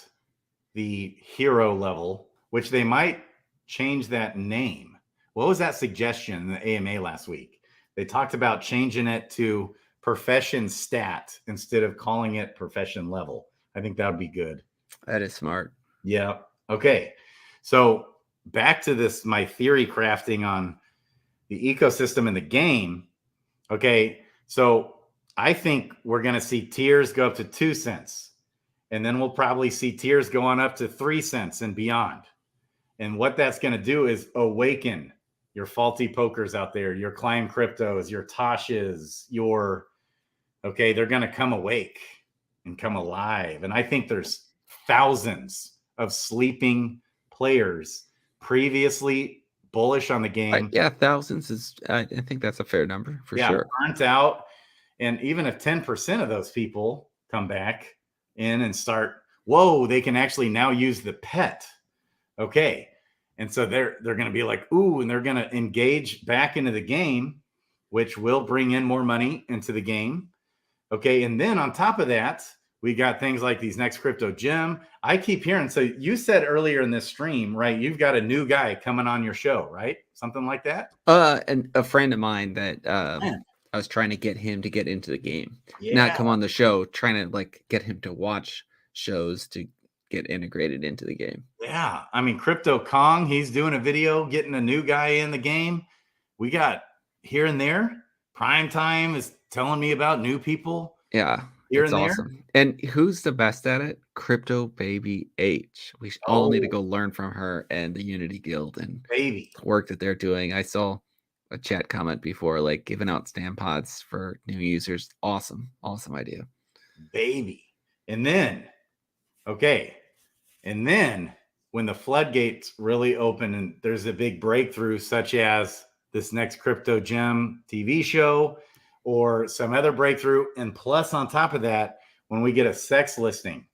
the hero level, which they might change that name. What was that suggestion in the AMA last week? They talked about changing it to profession stat instead of calling it profession level. I think that would be good. That is smart. Yeah. Okay. So back to this, my theory crafting on the ecosystem in the game. Okay. So I think we're going to see tiers go up to 2 cents. And then we'll probably see tiers go on up to 3 cents and beyond. And what that's going to do is awaken your faulty pokers out there, your Climb Cryptos, your Toshes, they're going to come awake and come alive. And I think there's thousands of sleeping players previously bullish on the game. Thousands is, I think that's a fair number for sure. Burnt out. And even if 10% of those people come back in and start, they can actually now use the pet. Okay. And so they're going to be like, ooh, and they're going to engage back into the game, which will bring in more money into the game. Okay. And then on top of that, we got things like these next crypto gem. I keep hearing, so you said earlier in this stream, right? You've got a new guy coming on your show, right? Something like that? And a friend of mine that I was trying to get him to get into the game, not come on the show, trying to like get him to watch shows to get integrated into the game. Yeah. I mean, Crypto Kong, he's doing a video, getting a new guy in the game. We got here and there. Prime Time is telling me about new people. Yeah. It's awesome. And who's the best at it? Crypto Baby H. We all need to go learn from her and the Unity Guild and the work that they're doing. I saw a chat comment before, like giving out stamp pods for new users. Awesome idea. Baby. And then when the floodgates really open and there's a big breakthrough, such as this next crypto gem TV show or some other breakthrough, and plus on top of that, when we get a sex listing,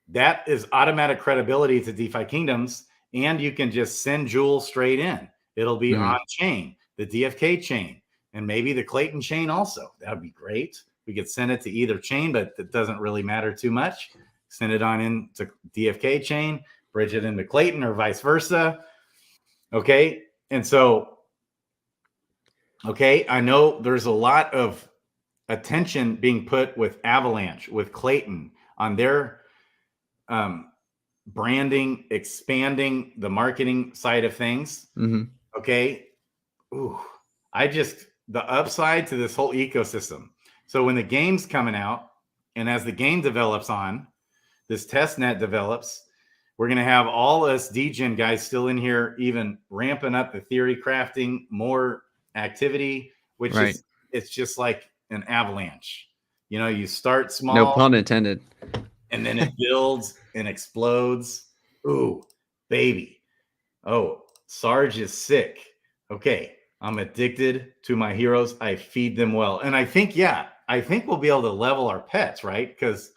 that is automatic credibility to DeFi Kingdoms, and you can just send Jewel straight in. It'll be on chain, the DFK chain, and maybe the Klaytn chain also. That would be great. We could send it to either chain, but it doesn't really matter too much. Send it on into DFK chain, bridge it into Klaytn or vice versa. Okay. And so, I know there's a lot of attention being put with Avalanche, with Klaytn on their branding, expanding the marketing side of things. Okay. Ooh, the upside to this whole ecosystem. So when the game's coming out, and as the game develops on, this test net develops, we're going to have all us degen guys still in here, even ramping up the theory crafting, more activity, which is, it's just like an avalanche. You know, you start small. No pun intended. And then it builds and explodes. Ooh, baby. Oh, Sarge is sick. Okay, I'm addicted to my heroes. I feed them well. And I think we'll be able to level our pets, right? Because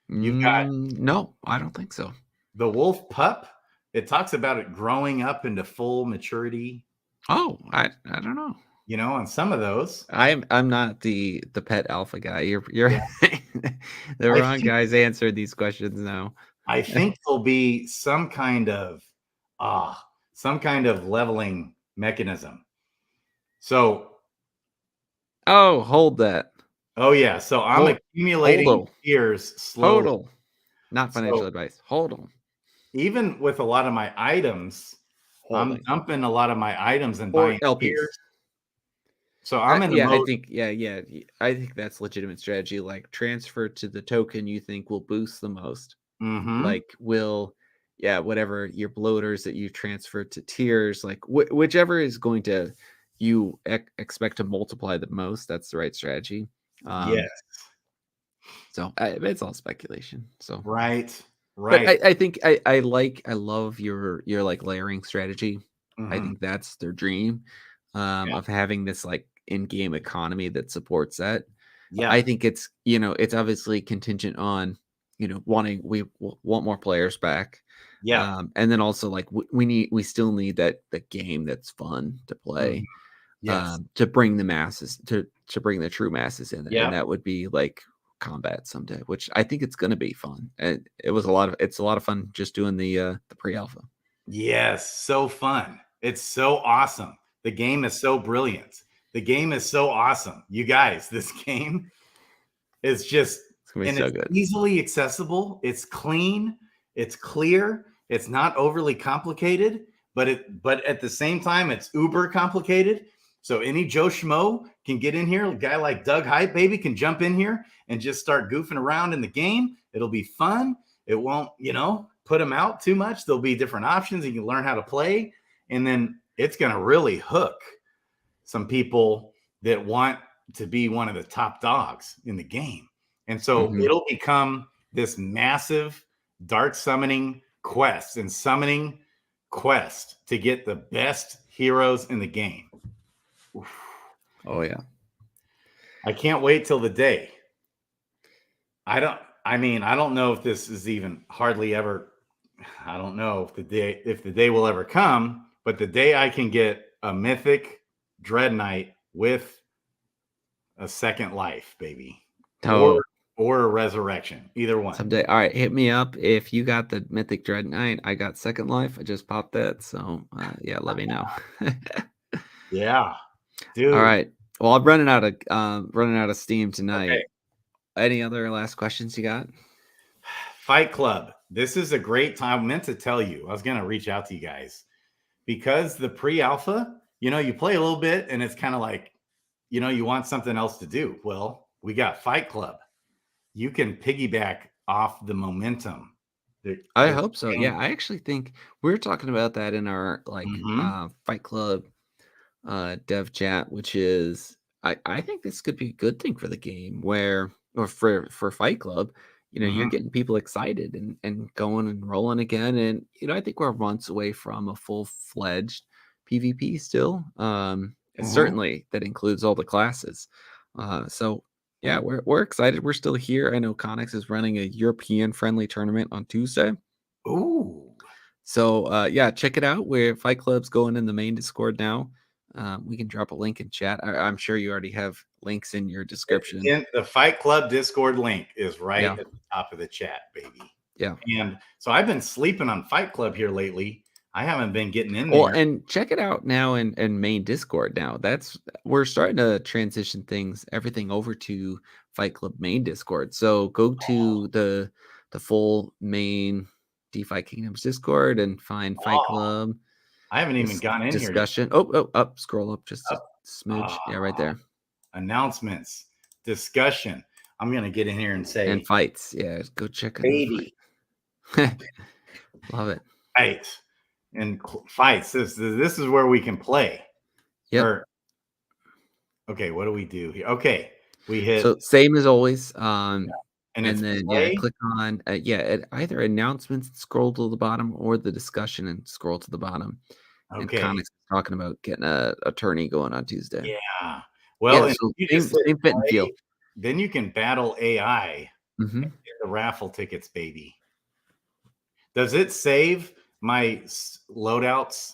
you've got... No, I don't think so. The wolf pup, it talks about it growing up into full maturity. Oh, I don't know. You know, on some of those. I'm not the pet alpha guy. You're the wrong guys answered these questions now. I think there'll be some kind of leveling mechanism. So hold that. Oh yeah. So I'm accumulating tiers slowly. Total. Not financial advice. Hold on. Even with a lot of my items, I'm dumping a lot of my items and buying tiers. So I'm in the mode. I think that's legitimate strategy. Like transfer to the token you think will boost the most. Like whatever your bloaters that you transfer to tiers, like whichever is going to you expect to multiply the most. That's the right strategy. Yes. So it's all speculation. So right. But I think I love your like layering strategy. I think that's their dream of having this like in-game economy that supports that. Yeah, I think it's it's obviously contingent on we want more players back. Yeah, and then also like we still need the game that's fun to play. To bring the masses to bring the true masses in, and that would be like combat someday, which I think it's going to be fun. And it's a lot of fun just doing the pre-alpha. Yes, so fun. It's so awesome. The game is so brilliant. The game is so awesome. You guys, this game is just it's good. Easily accessible. It's clean. It's clear. It's not overly complicated, but at the same time, it's uber complicated. So any Joe Schmo can get in here. A guy like Doug Hype Baby can jump in here and just start goofing around in the game. It'll be fun. It won't, put them out too much. There'll be different options. You can learn how to play. And then it's going to really hook some people that want to be one of the top dogs in the game. And so it'll become this massive dark summoning quest and summoning quest to get the best heroes in the game. Oof. Oh yeah. I can't wait till the day. I don't know if this is even hardly ever. I don't know if the day will ever come, but the day I can get a mythic Dread Knight with a second life, baby. Or a resurrection. Either one. Someday. All right, hit me up. If you got the mythic Dread Knight, I got second life. I just popped that. So let me know. Yeah. Dude. All right. Well, I'm running out of steam tonight. Okay. Any other last questions you got? Fight Club. This is a great time. I meant to tell you. I was going to reach out to you guys because the pre-alpha, you play a little bit and it's kind of like, you want something else to do. Well, we got Fight Club. You can piggyback off the momentum. I hope so. Yeah, I actually think we were talking about that in our Fight Club dev chat, which is I think this could be a good thing for the game or for Fight Club. You're getting people excited and going and rolling again. And I think we're months away from a full-fledged PvP still. Certainly that includes all the classes. So yeah, we're excited. We're still here. I know Connix is running a European friendly tournament on Tuesday. Ooh. So check it out. Where Fight Club's going in the main Discord now. We can drop a link in chat. I'm sure you already have links in your description. The Fight Club Discord link is right at the top of the chat, baby. Yeah. And so I've been sleeping on Fight Club here lately. I haven't been getting in there. Well, and check it out now in main Discord now. We're starting to transition everything over to Fight Club main Discord. So go to the full main DeFi Kingdoms Discord and find Fight Club. I haven't even gone in discussion. here. Oh, up, scroll up just Smidge. Yeah, right there. Announcements, discussion. I'm gonna get in here and say And fights. Yeah, go check it. baby. Love it. Right. And fights. This is where we can play. Yep. Okay, what do we do here? Okay, we hit. So same as always. And then click on either announcements and scroll to the bottom, or the discussion and scroll to the bottom. Okay. And Connick's talking about getting a attorney going on Tuesday. Yeah. Well, so same fit and feel. Then you can battle AI Mm-hmm. and get the raffle tickets, baby. Does it save my loadouts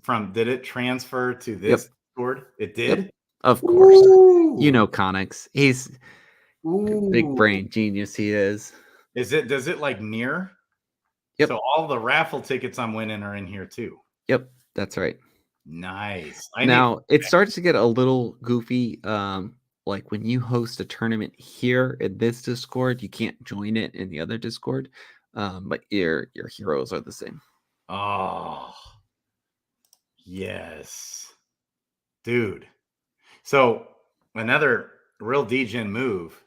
from? Did it transfer to this Discord? It did. Yep. Of course. Ooh. You know Connick's. He's big brain genius. He is. Does it like mirror? Yep. So all the raffle tickets I'm winning are in here too. Yep, that's right. Nice. Now it starts to get a little goofy. Like when you host a tournament here in this Discord, you can't join it in the other Discord. But your heroes are the same. Oh, yes, dude. So another real degen move.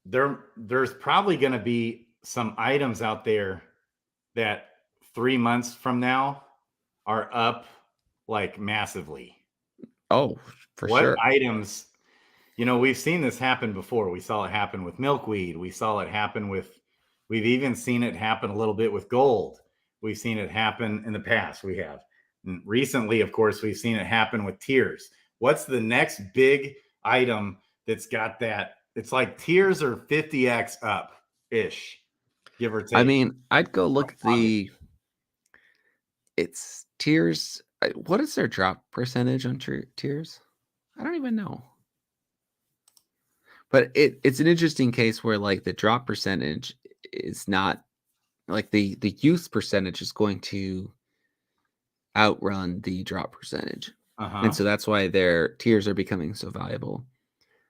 There's probably going to be some items out there that 3 months from now are up like massively. Oh, for sure. What items? We've seen this happen before. We saw it happen with milkweed. We've even seen it happen a little bit with gold. We've seen it happen in the past. We have. And recently, of course, we've seen it happen with tiers. What's the next big item that's got that? It's like tiers are 50x up ish, give or take. I mean, I'd go look at it's tiers. What is their drop percentage on tiers? I don't even know. But it's an interesting case where like the drop percentage is not like the use percentage is going to outrun the drop percentage. And so that's why their tiers are becoming so valuable.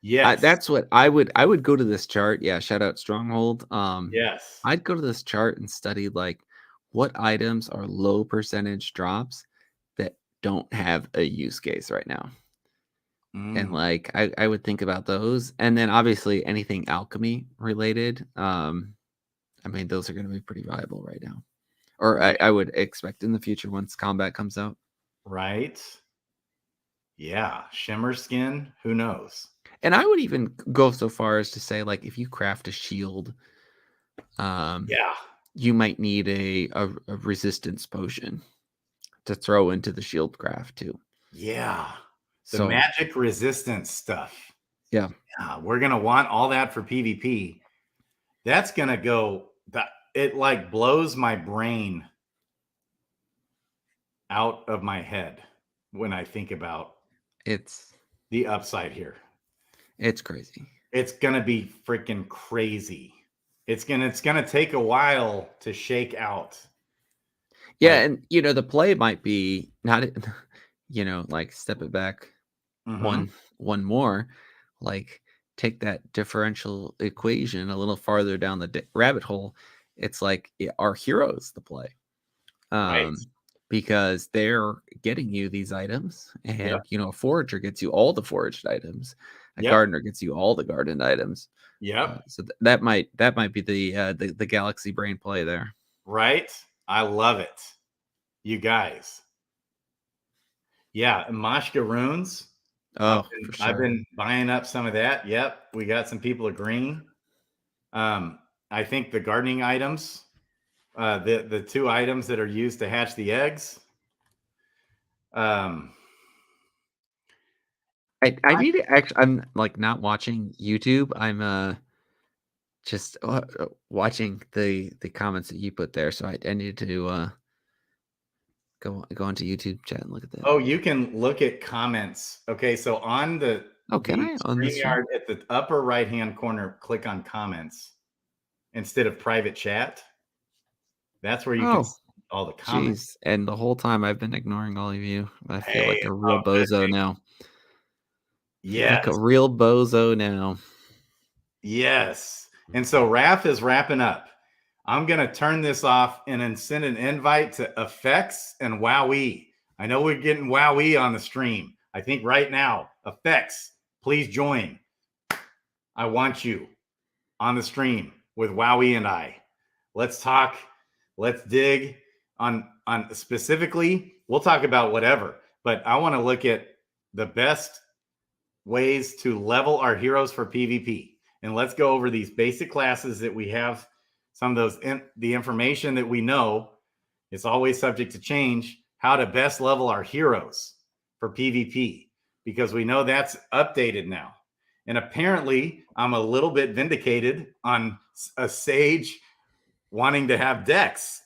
Yeah, that's what I would go to this chart. Yeah, shout out Stronghold. Yes, I'd go to this chart and study like what items are low percentage drops that don't have a use case right now. And like I would think about those, and then obviously anything alchemy related. I mean, those are going to be pretty viable right now, or I would expect in the future once combat comes out. Right. Yeah, shimmer skin. Who knows? And I would even go so far as to say, like, if you craft a shield, you might need a resistance potion to throw into the shield craft too. Yeah. The magic resistance stuff. Yeah. We're going to want all that for PvP. That's going to go, it like blows my brain out of my head when I think about it's the upside here. It's crazy. It's going to be freaking crazy. It's going to take a while to shake out. Yeah. And, the play might be not, like step it back one more, like take that differential equation a little farther down the rabbit hole. It's like our heroes the play, right. Because they're getting you these items, and a forager gets you all the foraged items. A gardener gets you all the gardened items. So that might be the galaxy brain play there. Right. I love it. You guys. Yeah, Mashka runes. Oh, for sure. I've been buying up some of that. Yep, we got some people agreeing. I think the gardening items, the 2 items that are used to hatch the eggs. I need to actually. I'm like not watching YouTube. I'm just watching the comments that you put there. So I need to go into YouTube chat and look at that. Oh, you can look at comments. Okay, so on the StreamYard at the upper right hand corner, click on comments instead of private chat. That's where you can see all the comments. Geez. And the whole time I've been ignoring all of you. I feel like a real bozo now. Yeah, like a real bozo now. Yes. And so Raph is wrapping up. I'm going to turn this off and then send an invite to Effects and Wowee. I know we're getting Wowee on the stream. I think right now, effects, please join. I want you on the stream with Wowie and I. Let's talk. Let's dig on specifically. We'll talk about whatever, but I want to look at the best ways to level our heroes for PvP. And let's go over these basic classes that we have. Some of those, the information that we know, it's always subject to change, how to best level our heroes for PvP, because we know that's updated now. And apparently I'm a little bit vindicated on a Sage wanting to have Dex.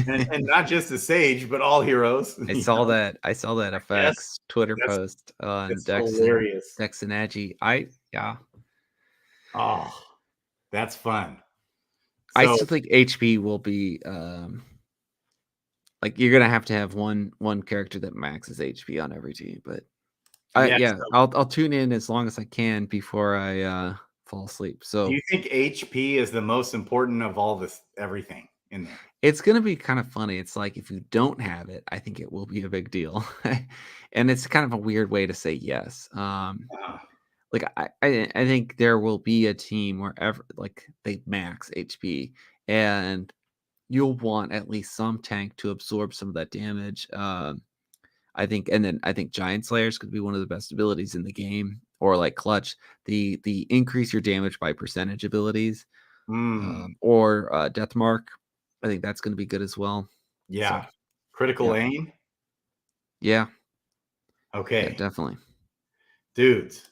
and not just a Sage, but all heroes. I saw that effects Twitter post on Dex hilarious. Dex and Agi. Yeah. Oh, that's fun. So, I still think HP will be like you're gonna have to have one character that maxes HP on every team, but I'll tune in as long as I can before I fall asleep. So do you think HP is the most important of all this everything in there? It's gonna be kind of funny. It's like if you don't have it, I think it will be a big deal. And it's kind of a weird way to say yes. Like I think there will be a team wherever like they max HP and you'll want at least some tank to absorb some of that damage. I think Giant Slayers could be one of the best abilities in the game, or like Clutch, the increase your damage by percentage abilities, or Death Mark. I think that's going to be good as well. Yeah, so, critical aim. Yeah. Okay. Yeah, definitely. Dudes,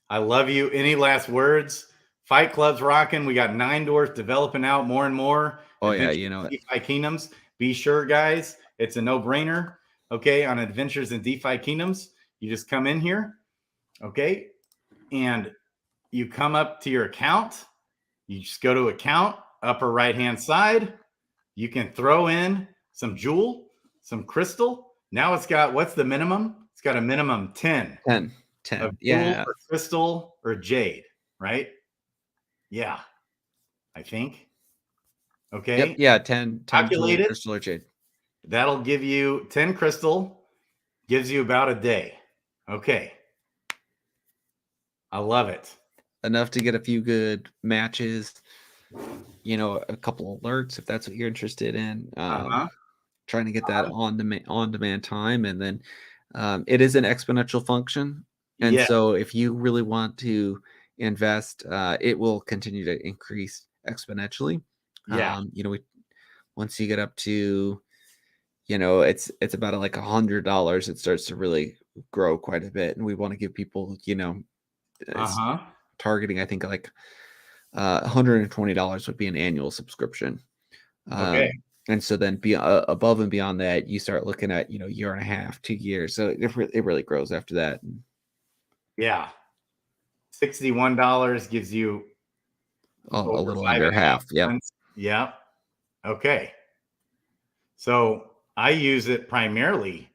I love you. Any last words? Fight Club's rocking. We got 9 doors developing out more and more. Oh yeah, you know it. DeFi Kingdoms. Be sure, guys. It's a no-brainer. Okay, on Adventures in DeFi Kingdoms, you just come in here. Okay, and you come up to your account. You just go to account, upper right-hand side. You can throw in some jewel, some crystal. Now it's got, what's the minimum? It's got a minimum 10. 10. Of jewel or crystal or jade, right? Yeah, I think. Okay. Yep, yeah, 10 Calculated. Crystal or jade. That'll give you 10 crystal, gives you about a day. Okay. I love it. Enough to get a few good matches, you know, a couple alerts if that's what you're interested in. Trying to get that on demand time, and then it is an exponential function, and so if you really want to invest, it will continue to increase exponentially. You know, once you get up to, you know, it's about like $100, it starts to really grow quite a bit, and we want to give people, you know, targeting, I think like $120 would be an annual subscription. Okay. And so then above and beyond that, you start looking at, you know, year and a half, 2 years. So it really grows after that. Yeah. $61 gives you a little under half. Yeah. Yeah. Okay. So I use it primarily.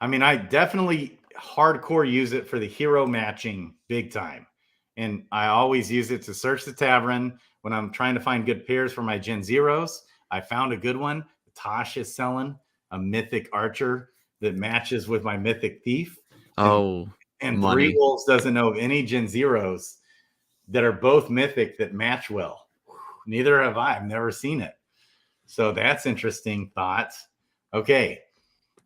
I mean, I definitely hardcore use it for the hero matching big time. And I always use it to search the tavern when I'm trying to find good pairs for my Gen Zeros. I found a good one. Tosh is selling a mythic archer that matches with my mythic thief. And Three Wolves doesn't know of any Gen Zeros that are both mythic that match well. Neither have I. I've never seen it. So that's interesting thought. Okay.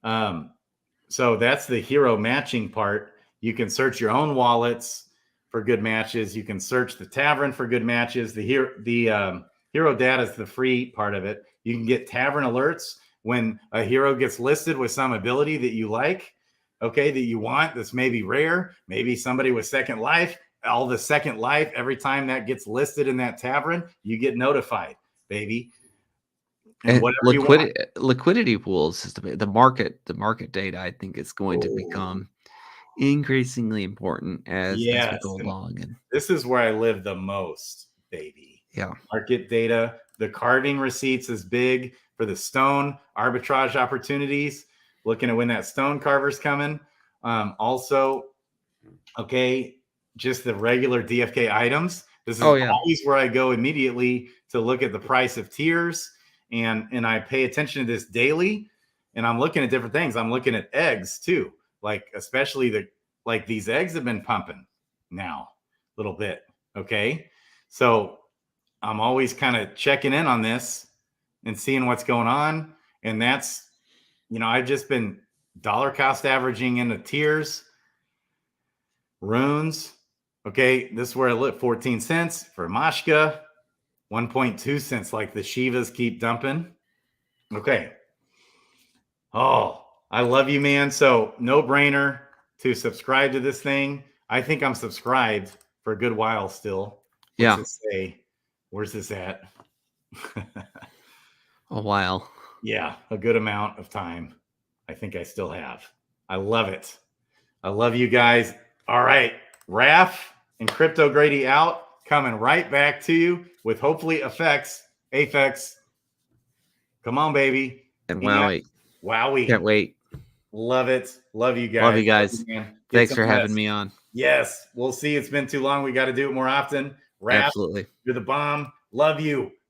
So that's the hero matching part. You can search your own wallets for good matches. You can search the tavern for good matches. The hero data is the free part of it. You can get tavern alerts when a hero gets listed with some ability that you like, okay, that you want, that's maybe rare, maybe somebody with second life, all the second life, every time that gets listed in that tavern, you get notified, baby. And liquidity pools is the market data, I think, is going to become increasingly important as we go along. And this is where I live the most, baby. Yeah. Market data. The carving receipts is big for the stone arbitrage opportunities. Looking at when that stone carver's coming. Also, okay, just the regular DFK items. This is always where I go immediately to look at the price of tiers. And I pay attention to this daily. And I'm looking at different things. I'm looking at eggs too. Like especially like these eggs have been pumping now a little bit. Okay. So I'm always kind of checking in on this and seeing what's going on. And that's, I've just been dollar cost averaging into tiers, runes. Okay. This is where I lit 14 cents for Mashka, 1.2 cents. Like the Shivas keep dumping. Okay. Oh, I love you, man. So no brainer to subscribe to this thing. I think I'm subscribed for a good while still. What's it say? Where's this at? A while. Yeah, a good amount of time. I think I still have. I love it. I love you guys. All right. Raph and Crypto Grady out. Coming right back to you with hopefully effects. Come on, baby. And wowie. Wowie. Can't wait. Love it. Love you guys. Love you guys. Thanks for having rest. me on. Yes. We'll see. It's been too long. We got to do it more often. Raph, Absolutely. you're the bomb. Love you.